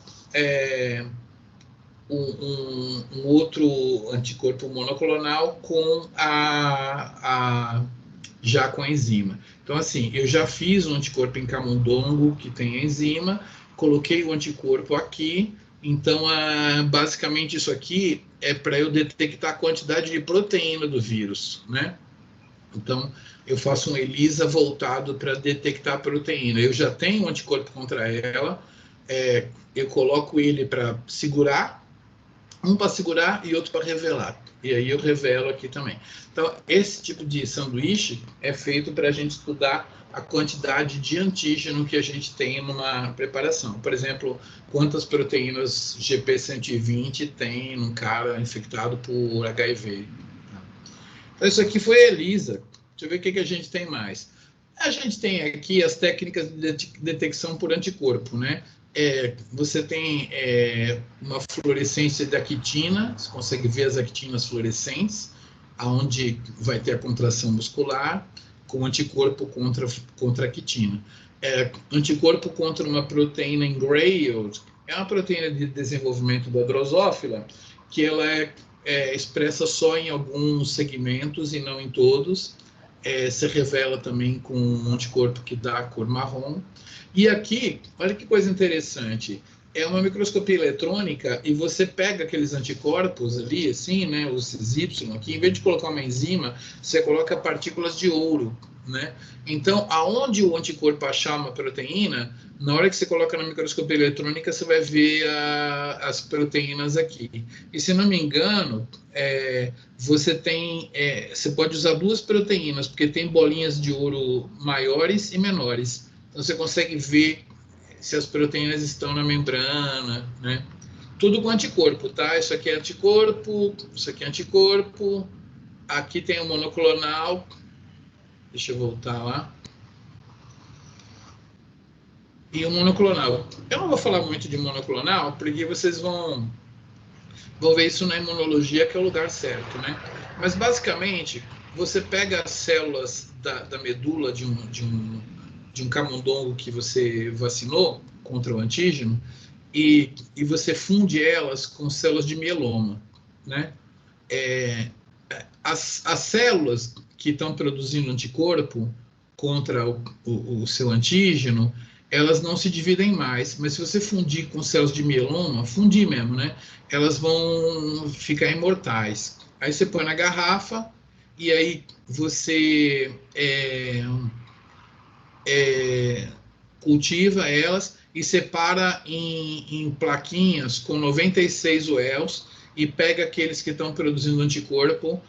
um outro anticorpo monoclonal já com a enzima. Então, assim, eu já fiz um anticorpo em camundongo que tem a enzima, coloquei o anticorpo aqui, então, basicamente isso aqui é para eu detectar a quantidade de proteína do vírus, né? Então, eu faço um ELISA voltado para detectar a proteína. Eu já tenho um anticorpo contra ela, eu coloco ele para segurar, um para segurar e outro para revelar. E aí eu revelo aqui também. Então, esse tipo de sanduíche é feito para a gente estudar a quantidade de antígeno que a gente tem numa preparação. Por exemplo, quantas proteínas GP120 tem num cara infectado por HIV. Então, isso aqui foi a ELISA. Deixa eu ver o que a gente tem mais. A gente tem aqui as técnicas de detecção por anticorpo, né? Você tem uma fluorescência da quitina, você consegue ver as actinas fluorescentes, aonde vai ter a contração muscular, com anticorpo contra a quitina. Anticorpo contra uma proteína engrailed, é uma proteína de desenvolvimento da drosófila, que ela é expressa só em alguns segmentos e não em todos. Se revela também com um anticorpo que dá a cor marrom. E aqui, olha que coisa interessante, é uma microscopia eletrônica e você pega aqueles anticorpos ali, assim, né, os Y aqui, em vez de colocar uma enzima, você coloca partículas de ouro, né? Então, aonde o anticorpo achar uma proteína, na hora que você coloca na microscopia eletrônica, você vai ver as proteínas aqui. E se não me engano, você pode usar duas proteínas, porque tem bolinhas de ouro maiores e menores. Então, você consegue ver se as proteínas estão na membrana, né? Tudo com anticorpo, tá? Isso aqui é anticorpo, isso aqui é anticorpo. Aqui tem o monoclonal. Deixa eu voltar lá. E o monoclonal. Eu não vou falar muito de monoclonal, porque vocês vão ver isso na imunologia, que é o lugar certo, né? Mas, basicamente, você pega as células da medula de um camundongo que você vacinou contra o antígeno e você funde elas com células de mieloma, né? As células que estão produzindo anticorpo contra o seu antígeno, elas não se dividem mais. Mas se você fundir com células de mieloma, fundir mesmo, né? Elas vão ficar imortais. Aí você põe na garrafa e aí você cultiva elas e separa em plaquinhas com 96 UELs e pega aqueles que estão produzindo anticorpo,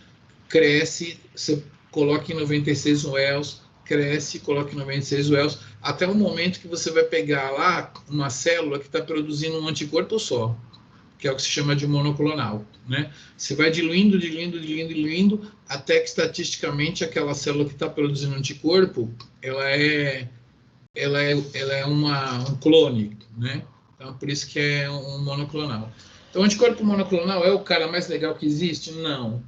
cresce, você coloca em 96 UELs, cresce, coloca em 96 UELs, até o momento que você vai pegar lá uma célula que está produzindo um anticorpo só, que é o que se chama de monoclonal, né? Você vai diluindo, até que estatisticamente aquela célula que está produzindo anticorpo, ela é um clone, né? Então, por isso que é um monoclonal. Então, o anticorpo monoclonal é o cara mais legal que existe? Não.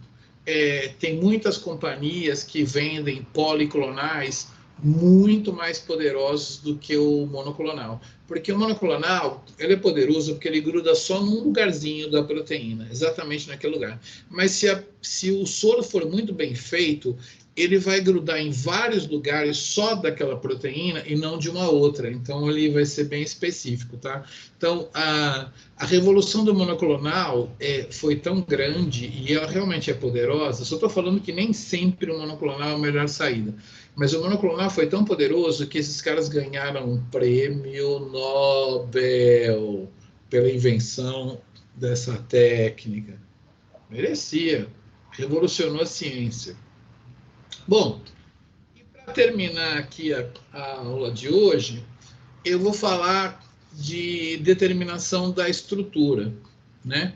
Tem muitas companhias que vendem policlonais muito mais poderosos do que o monoclonal. Porque o monoclonal, ele é poderoso porque ele gruda só num lugarzinho da proteína, exatamente naquele lugar. Mas se o soro for muito bem feito, ele vai grudar em vários lugares só daquela proteína e não de uma outra. Então, ele vai ser bem específico, tá? Então, a revolução do monoclonal foi tão grande e ela realmente é poderosa. Só estou falando que nem sempre o monoclonal é a melhor saída. Mas o monoclonal foi tão poderoso que esses caras ganharam um prêmio Nobel pela invenção dessa técnica. Merecia. Revolucionou a ciência. Bom, e para terminar aqui a aula de hoje, eu vou falar de determinação da estrutura, né?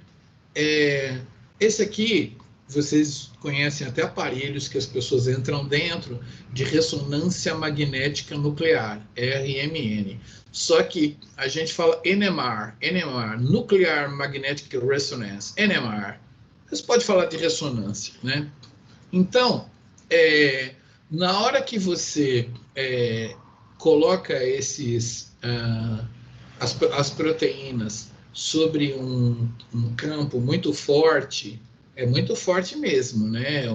Esse aqui, vocês conhecem até aparelhos que as pessoas entram dentro de ressonância magnética nuclear, RMN. Só que a gente fala NMR, Nuclear Magnetic Resonance, NMR. Você pode falar de ressonância, né? Então, na hora que você coloca as proteínas sobre um campo muito forte, é muito forte mesmo, né?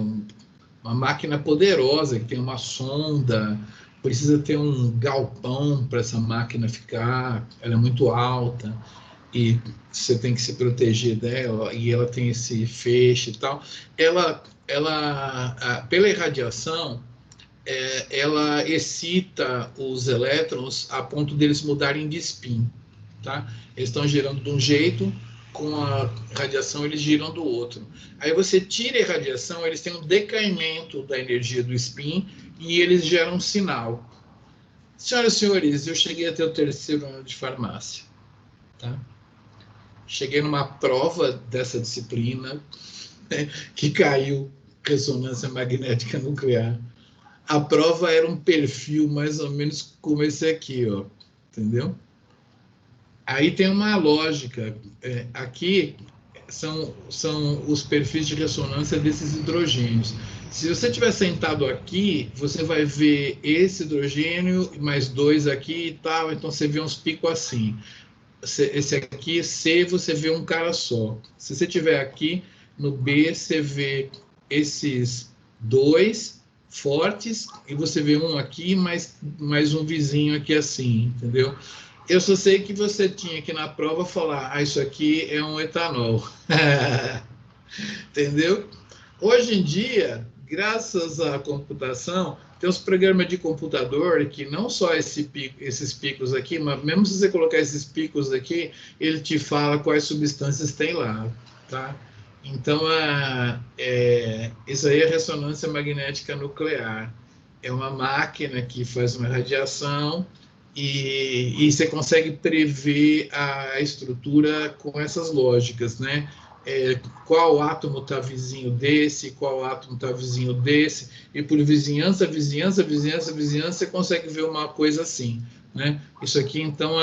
Uma máquina poderosa que tem uma sonda, precisa ter um galpão para essa máquina ficar, ela é muito alta e você tem que se proteger dela, e ela tem esse feixe e tal. Ela pela irradiação, ela excita os elétrons a ponto deles mudarem de spin, tá? Eles estão girando de um jeito, com a radiação eles giram do outro. Aí você tira a irradiação, eles têm um decaimento da energia do spin e eles geram um sinal. Senhoras e senhores, eu cheguei até o 3º ano de farmácia, tá? Cheguei numa prova dessa disciplina, que caiu ressonância magnética nuclear. A prova era um perfil mais ou menos como esse aqui, ó, entendeu? Aí tem uma lógica. Aqui são os perfis de ressonância desses hidrogênios. Se você estiver sentado aqui, você vai ver esse hidrogênio, mais 2 aqui e tal, então você vê uns picos assim. Esse aqui, C, você vê um cara só. Se você estiver aqui, no B, você vê esses 2 fortes, e você vê um aqui, mais um vizinho aqui assim, entendeu? Eu só sei que você tinha que na prova falar, isso aqui é um etanol. Entendeu? Hoje em dia, graças à computação, tem uns programas de computador que não só esses picos aqui, mas mesmo se você colocar esses picos aqui, ele te fala quais substâncias tem lá, tá? Então, isso aí é ressonância magnética nuclear. É uma máquina que faz uma radiação e você consegue prever a estrutura com essas lógicas, né? Qual átomo está vizinho desse, qual átomo está vizinho desse, e por vizinhança, você consegue ver uma coisa assim, né? Isso aqui, então,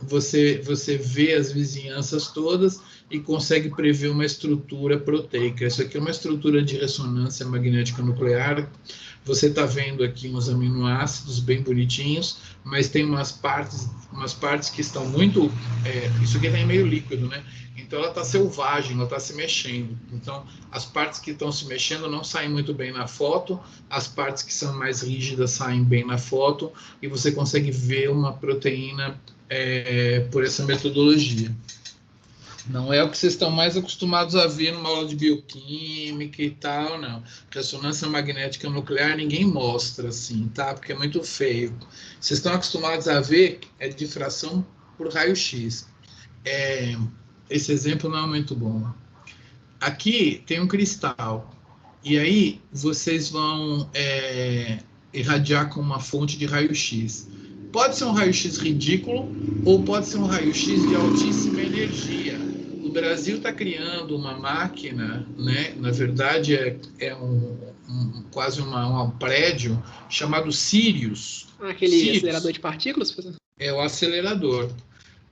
você vê as vizinhanças todas e consegue prever uma estrutura proteica. Isso aqui é uma estrutura de ressonância magnética nuclear. Você está vendo aqui uns aminoácidos bem bonitinhos, mas tem umas partes que estão muito... isso aqui é meio líquido, né? Então, ela está selvagem, ela está se mexendo. Então, as partes que estão se mexendo não saem muito bem na foto, as partes que são mais rígidas saem bem na foto, e você consegue ver uma proteína por essa metodologia. Não é o que vocês estão mais acostumados a ver numa aula de bioquímica e tal, não. Ressonância magnética nuclear ninguém mostra assim, tá? Porque é muito feio. Vocês estão acostumados a ver difração por raio-x. Esse exemplo não é muito bom. Aqui tem um cristal, e aí vocês vão irradiar com uma fonte de raio-x. Pode ser um raio-x ridículo, ou pode ser um raio-x de altíssima energia. O Brasil está criando uma máquina, né? Na verdade quase um prédio chamado Sirius. Aquele Sirius. Acelerador de partículas? É o acelerador.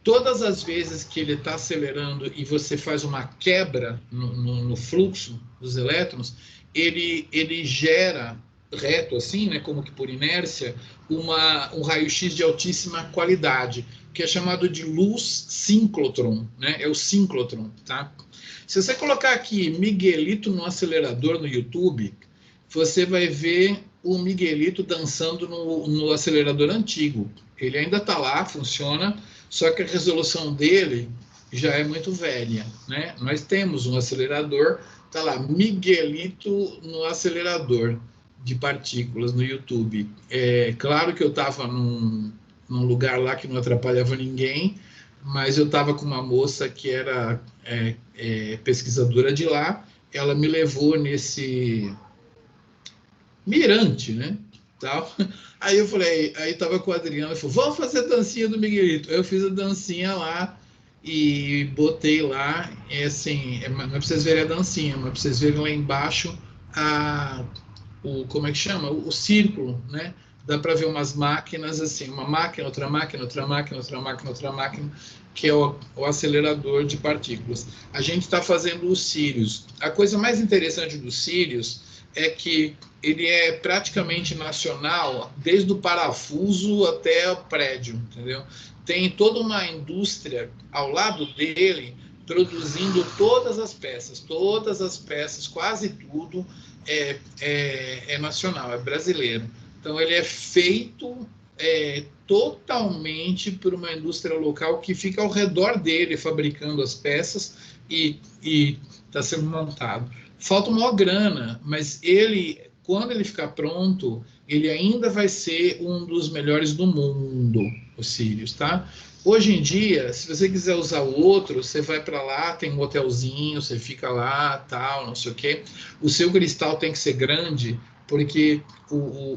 Todas as vezes que ele está acelerando e você faz uma quebra no fluxo dos elétrons, ele gera reto, assim, né, como que por inércia, um raio-x de altíssima qualidade, que é chamado de luz síncrotron, né? É o síncrotron, tá? Se você colocar aqui Miguelito no acelerador no YouTube, você vai ver o Miguelito dançando no acelerador antigo. Ele ainda está lá, funciona, só que a resolução dele já é muito velha, né? Nós temos um acelerador, tá lá, Miguelito no acelerador de partículas no YouTube. Claro que eu estava num lugar lá que não atrapalhava ninguém, mas eu estava com uma moça que era pesquisadora de lá, ela me levou nesse mirante, né? Tal. Aí eu falei, aí estava com o Adriano, ele falou, vamos fazer a dancinha do Miguelito. Eu fiz a dancinha lá e botei lá, assim, não é para vocês verem a dancinha, mas para vocês verem lá embaixo como é que chama? O círculo, né? Dá para ver umas máquinas assim, uma máquina, outra máquina, outra máquina, outra máquina, outra máquina, que é o acelerador de partículas. A gente está fazendo o Sirius. A coisa mais interessante do Sirius é que ele é praticamente nacional, desde o parafuso até o prédio, entendeu? Tem toda uma indústria ao lado dele, produzindo todas as peças, quase tudo é nacional, é brasileiro. Então, ele é feito totalmente por uma indústria local que fica ao redor dele, fabricando as peças e está sendo montado. Falta uma grana, mas quando ele ficar pronto, ele ainda vai ser um dos melhores do mundo, o Sirius, tá? Hoje em dia, se você quiser usar o outro, você vai para lá, tem um hotelzinho, você fica lá, tal, não sei o quê. O seu cristal tem que ser grande, porque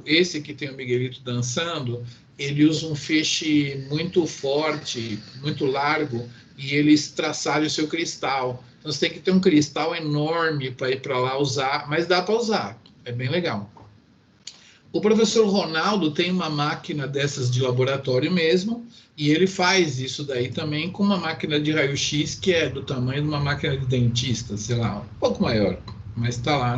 esse que tem o Miguelito dançando, ele usa um feixe muito forte, muito largo, e ele estraçalha o seu cristal. Então, você tem que ter um cristal enorme para ir para lá usar, mas dá para usar, é bem legal. O professor Ronaldo tem uma máquina dessas de laboratório mesmo, e ele faz isso daí também com uma máquina de raio-x que é do tamanho de uma máquina de dentista, sei lá, um pouco maior, mas está lá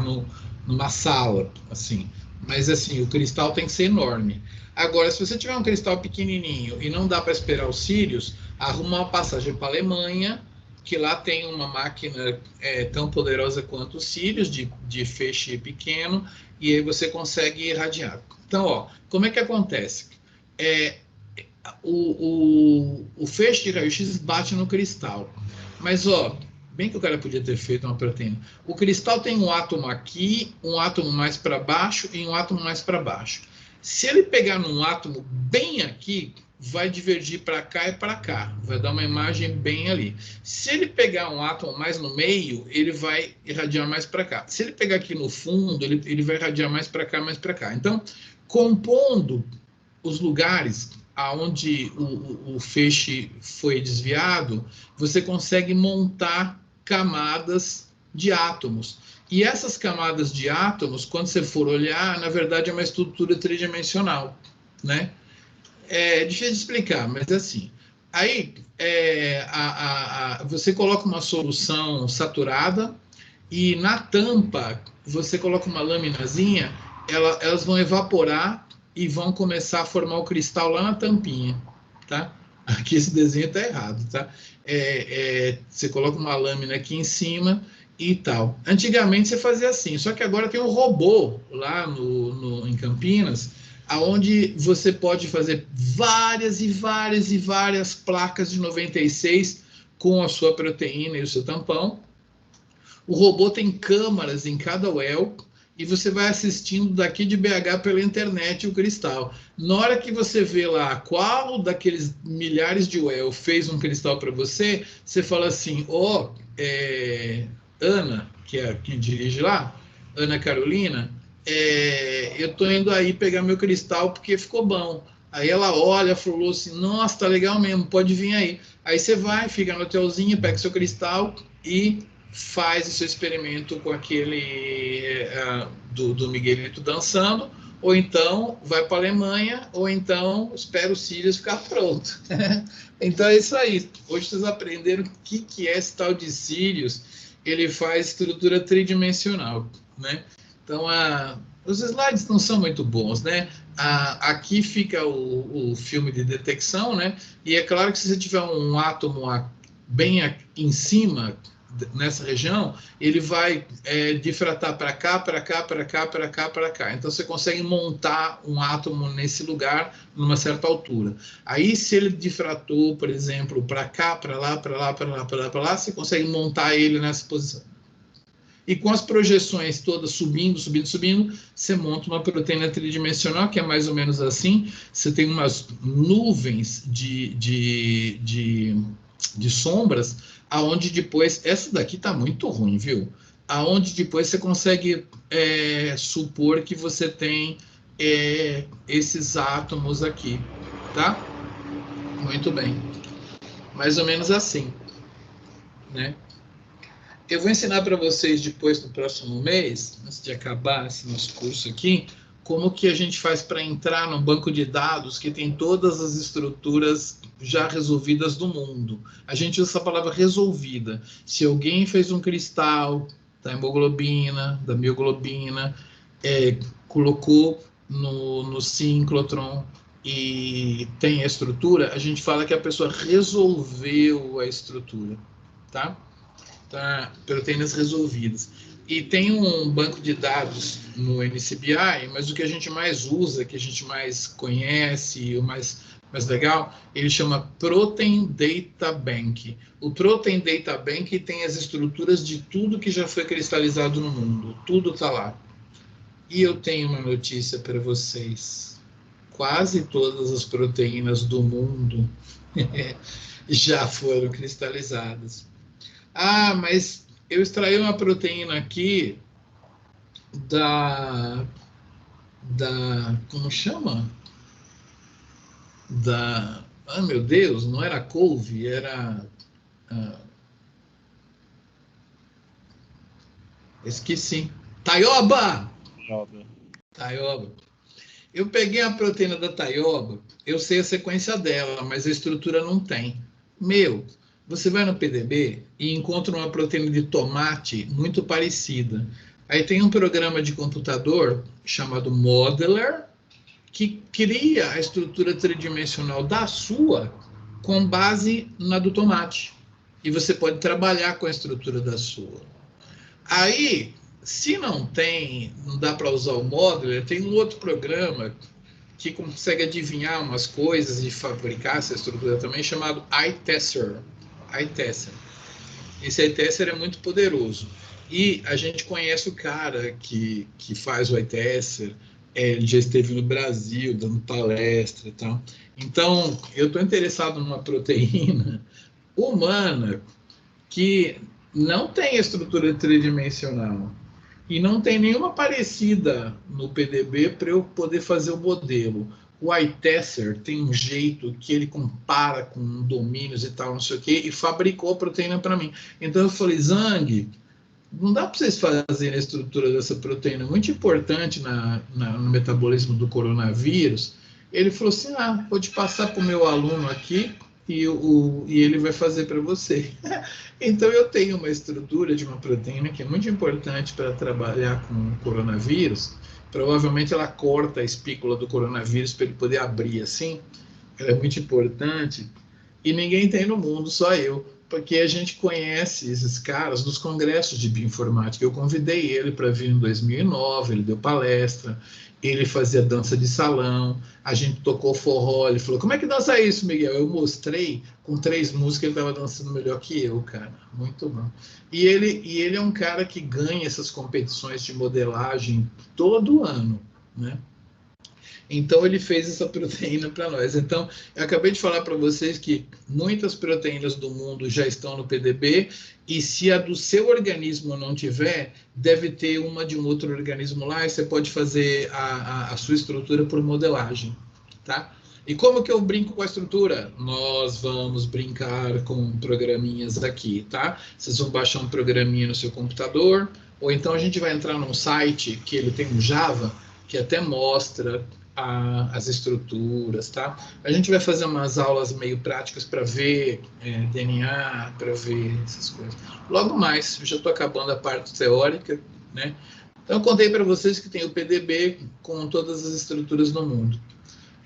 numa sala, assim. Mas, assim, o cristal tem que ser enorme. Agora, se você tiver um cristal pequenininho e não dá para esperar os Sirius, arruma uma passagem para a Alemanha, que lá tem uma máquina tão poderosa quanto os Sirius, de feixe pequeno, e aí você consegue irradiar. Então, ó, como é que acontece? O feixe de raio-x bate no cristal, mas, ó, bem que o cara podia ter feito uma proteína. O cristal tem um átomo aqui, um átomo mais para baixo e um átomo mais para baixo. Se ele pegar num átomo bem aqui, vai divergir para cá e para cá, vai dar uma imagem bem ali. Se ele pegar um átomo mais no meio, ele vai irradiar mais para cá. Se ele pegar aqui no fundo, ele vai irradiar mais para cá, mais para cá. Então, compondo os lugares aonde o feixe foi desviado, você consegue montar camadas de átomos. E essas camadas de átomos, quando você for olhar, na verdade é uma estrutura tridimensional, né? É difícil de explicar, mas assim. Aí você coloca uma solução saturada e na tampa você coloca uma laminazinha, elas vão evaporar e vão começar a formar o cristal lá na tampinha, tá? Aqui esse desenho está errado, tá? Você coloca uma lâmina aqui em cima e tal. Antigamente você fazia assim, só que agora tem um robô lá em Campinas, aonde você pode fazer várias e várias e várias placas de 96 com a sua proteína e o seu tampão. O robô tem câmaras em cada well e você vai assistindo daqui de BH pela internet o cristal. Na hora que você vê lá qual daqueles milhares de well fez um cristal para você, você fala assim, Ana, que é quem dirige lá, Ana Carolina, eu tô indo aí pegar meu cristal porque ficou bom. Aí ela olha, falou assim, nossa, tá legal mesmo, pode vir aí. Aí você vai, fica no hotelzinho, pega seu cristal e faz o seu experimento com aquele do Miguelito dançando, ou então vai para a Alemanha, ou então espera os cílios ficar pronto. Então é isso aí. Hoje vocês aprenderam o que é esse tal de cílios. Ele faz estrutura tridimensional, né? Então, os slides não são muito bons, né? Aqui fica o filme de detecção, né? E é claro que se você tiver um átomo bem em cima, nessa região, ele vai difratar para cá, para cá, para cá, para cá, para cá. Então, você consegue montar um átomo nesse lugar, numa certa altura. Aí, se ele difratou, por exemplo, para cá, para lá, para lá, para lá, para lá, para lá, você consegue montar ele nessa posição. E com as projeções todas subindo, subindo, subindo, você monta uma proteína tridimensional, que é mais ou menos assim. Você tem umas nuvens de sombras, aonde depois... Essa daqui está muito ruim, viu? Aonde depois você consegue supor que você tem esses átomos aqui, tá? Muito bem. Mais ou menos assim, né? Eu vou ensinar para vocês depois, no próximo mês, antes de acabar esse nosso curso aqui, como que a gente faz para entrar no banco de dados que tem todas as estruturas já resolvidas do mundo. A gente usa essa palavra resolvida. Se alguém fez um cristal da hemoglobina, da mioglobina, colocou no síncrotron e tem a estrutura, a gente fala que a pessoa resolveu a estrutura, tá? Tá, proteínas resolvidas. E tem um banco de dados no NCBI, mas o que a gente mais usa, que a gente mais conhece, o mais legal, ele chama Protein Data Bank. O Protein Data Bank tem as estruturas de tudo que já foi cristalizado no mundo. Tudo está lá. E eu tenho uma notícia para vocês. Quase todas as proteínas do mundo já foram cristalizadas. Ah, mas eu extraí uma proteína aqui como chama? Meu Deus, não era couve, era... esqueci. Taioba! Taioba. Eu peguei a proteína da taioba, eu sei a sequência dela, mas a estrutura não tem. Você vai no PDB e encontra uma proteína de tomate muito parecida. Aí tem um programa de computador chamado Modeler, que cria a estrutura tridimensional da sua com base na do tomate. E você pode trabalhar com a estrutura da sua. Aí, se não dá para usar o Modeler, tem um outro programa que consegue adivinhar umas coisas e fabricar essa estrutura também, chamado iTesser. Esse iTesser é muito poderoso. E a gente conhece o cara que faz o iTesser, ele já esteve no Brasil dando palestra e tal. Então, eu estou interessado numa proteína humana que não tem estrutura tridimensional e não tem nenhuma parecida no PDB para eu poder fazer o modelo. O iTesser tem um jeito que ele compara com domínios e tal, não sei o quê, e fabricou a proteína para mim. Então eu falei, Zhang, não dá para vocês fazerem a estrutura dessa proteína, muito importante no metabolismo do coronavírus. Ele falou assim, pode passar para o meu aluno aqui e ele vai fazer para você. Então, eu tenho uma estrutura de uma proteína que é muito importante para trabalhar com o coronavírus. Provavelmente ela corta a espícula do coronavírus para ele poder abrir assim. Ela é muito importante. E ninguém tem no mundo, só eu. Porque a gente conhece esses caras nos congressos de bioinformática. Eu convidei ele para vir em 2009, ele deu palestra, ele fazia dança de salão, a gente tocou forró, ele falou, como é que dança isso, Miguel? Eu mostrei, com 3 músicas, ele estava dançando melhor que eu, cara. Muito bom. E ele é um cara que ganha essas competições de modelagem todo ano, né? Então, ele fez essa proteína para nós. Então, eu acabei de falar para vocês que muitas proteínas do mundo já estão no PDB, e se a do seu organismo não tiver, deve ter uma de um outro organismo lá, e você pode fazer a sua estrutura por modelagem, tá? E como que eu brinco com a estrutura? Nós vamos brincar com programinhas aqui, tá? Vocês vão baixar um programinha no seu computador, ou então a gente vai entrar num site que ele tem um Java, que até mostra as estruturas, tá? A gente vai fazer umas aulas meio práticas para ver DNA, para ver essas coisas. Logo mais, eu já estou acabando a parte teórica, né? Então, eu contei para vocês que tem o PDB com todas as estruturas do mundo.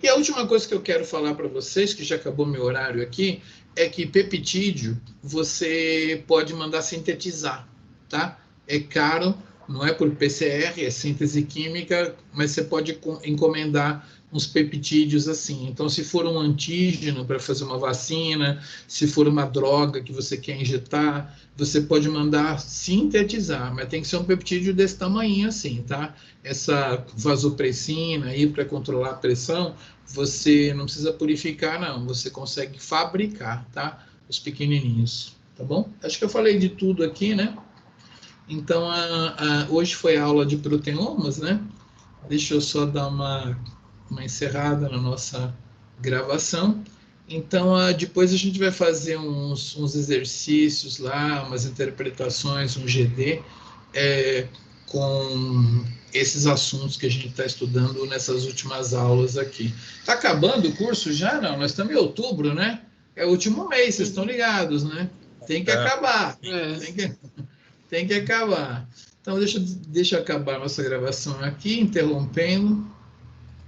E a última coisa que eu quero falar para vocês, que já acabou meu horário aqui, é que peptídeo você pode mandar sintetizar, tá? É caro, não é por PCR, é síntese química, mas você pode encomendar uns peptídeos assim. Então, se for um antígeno para fazer uma vacina, se for uma droga que você quer injetar, você pode mandar sintetizar, mas tem que ser um peptídeo desse tamanho assim, tá? Essa vasopressina aí para controlar a pressão, você não precisa purificar, não. Você consegue fabricar, tá? Os pequenininhos, tá bom? Acho que eu falei de tudo aqui, né? Então, hoje foi a aula de proteomas, né? Deixa eu só dar uma encerrada na nossa gravação. Então, depois a gente vai fazer uns exercícios lá, umas interpretações, um GD, com esses assuntos que a gente está estudando nessas últimas aulas aqui. Está acabando o curso já? Não, nós estamos em outubro, né? É o último mês, vocês estão ligados, né? Tem que acabar. Tem que acabar. Então, deixa eu acabar a nossa gravação aqui, interrompendo.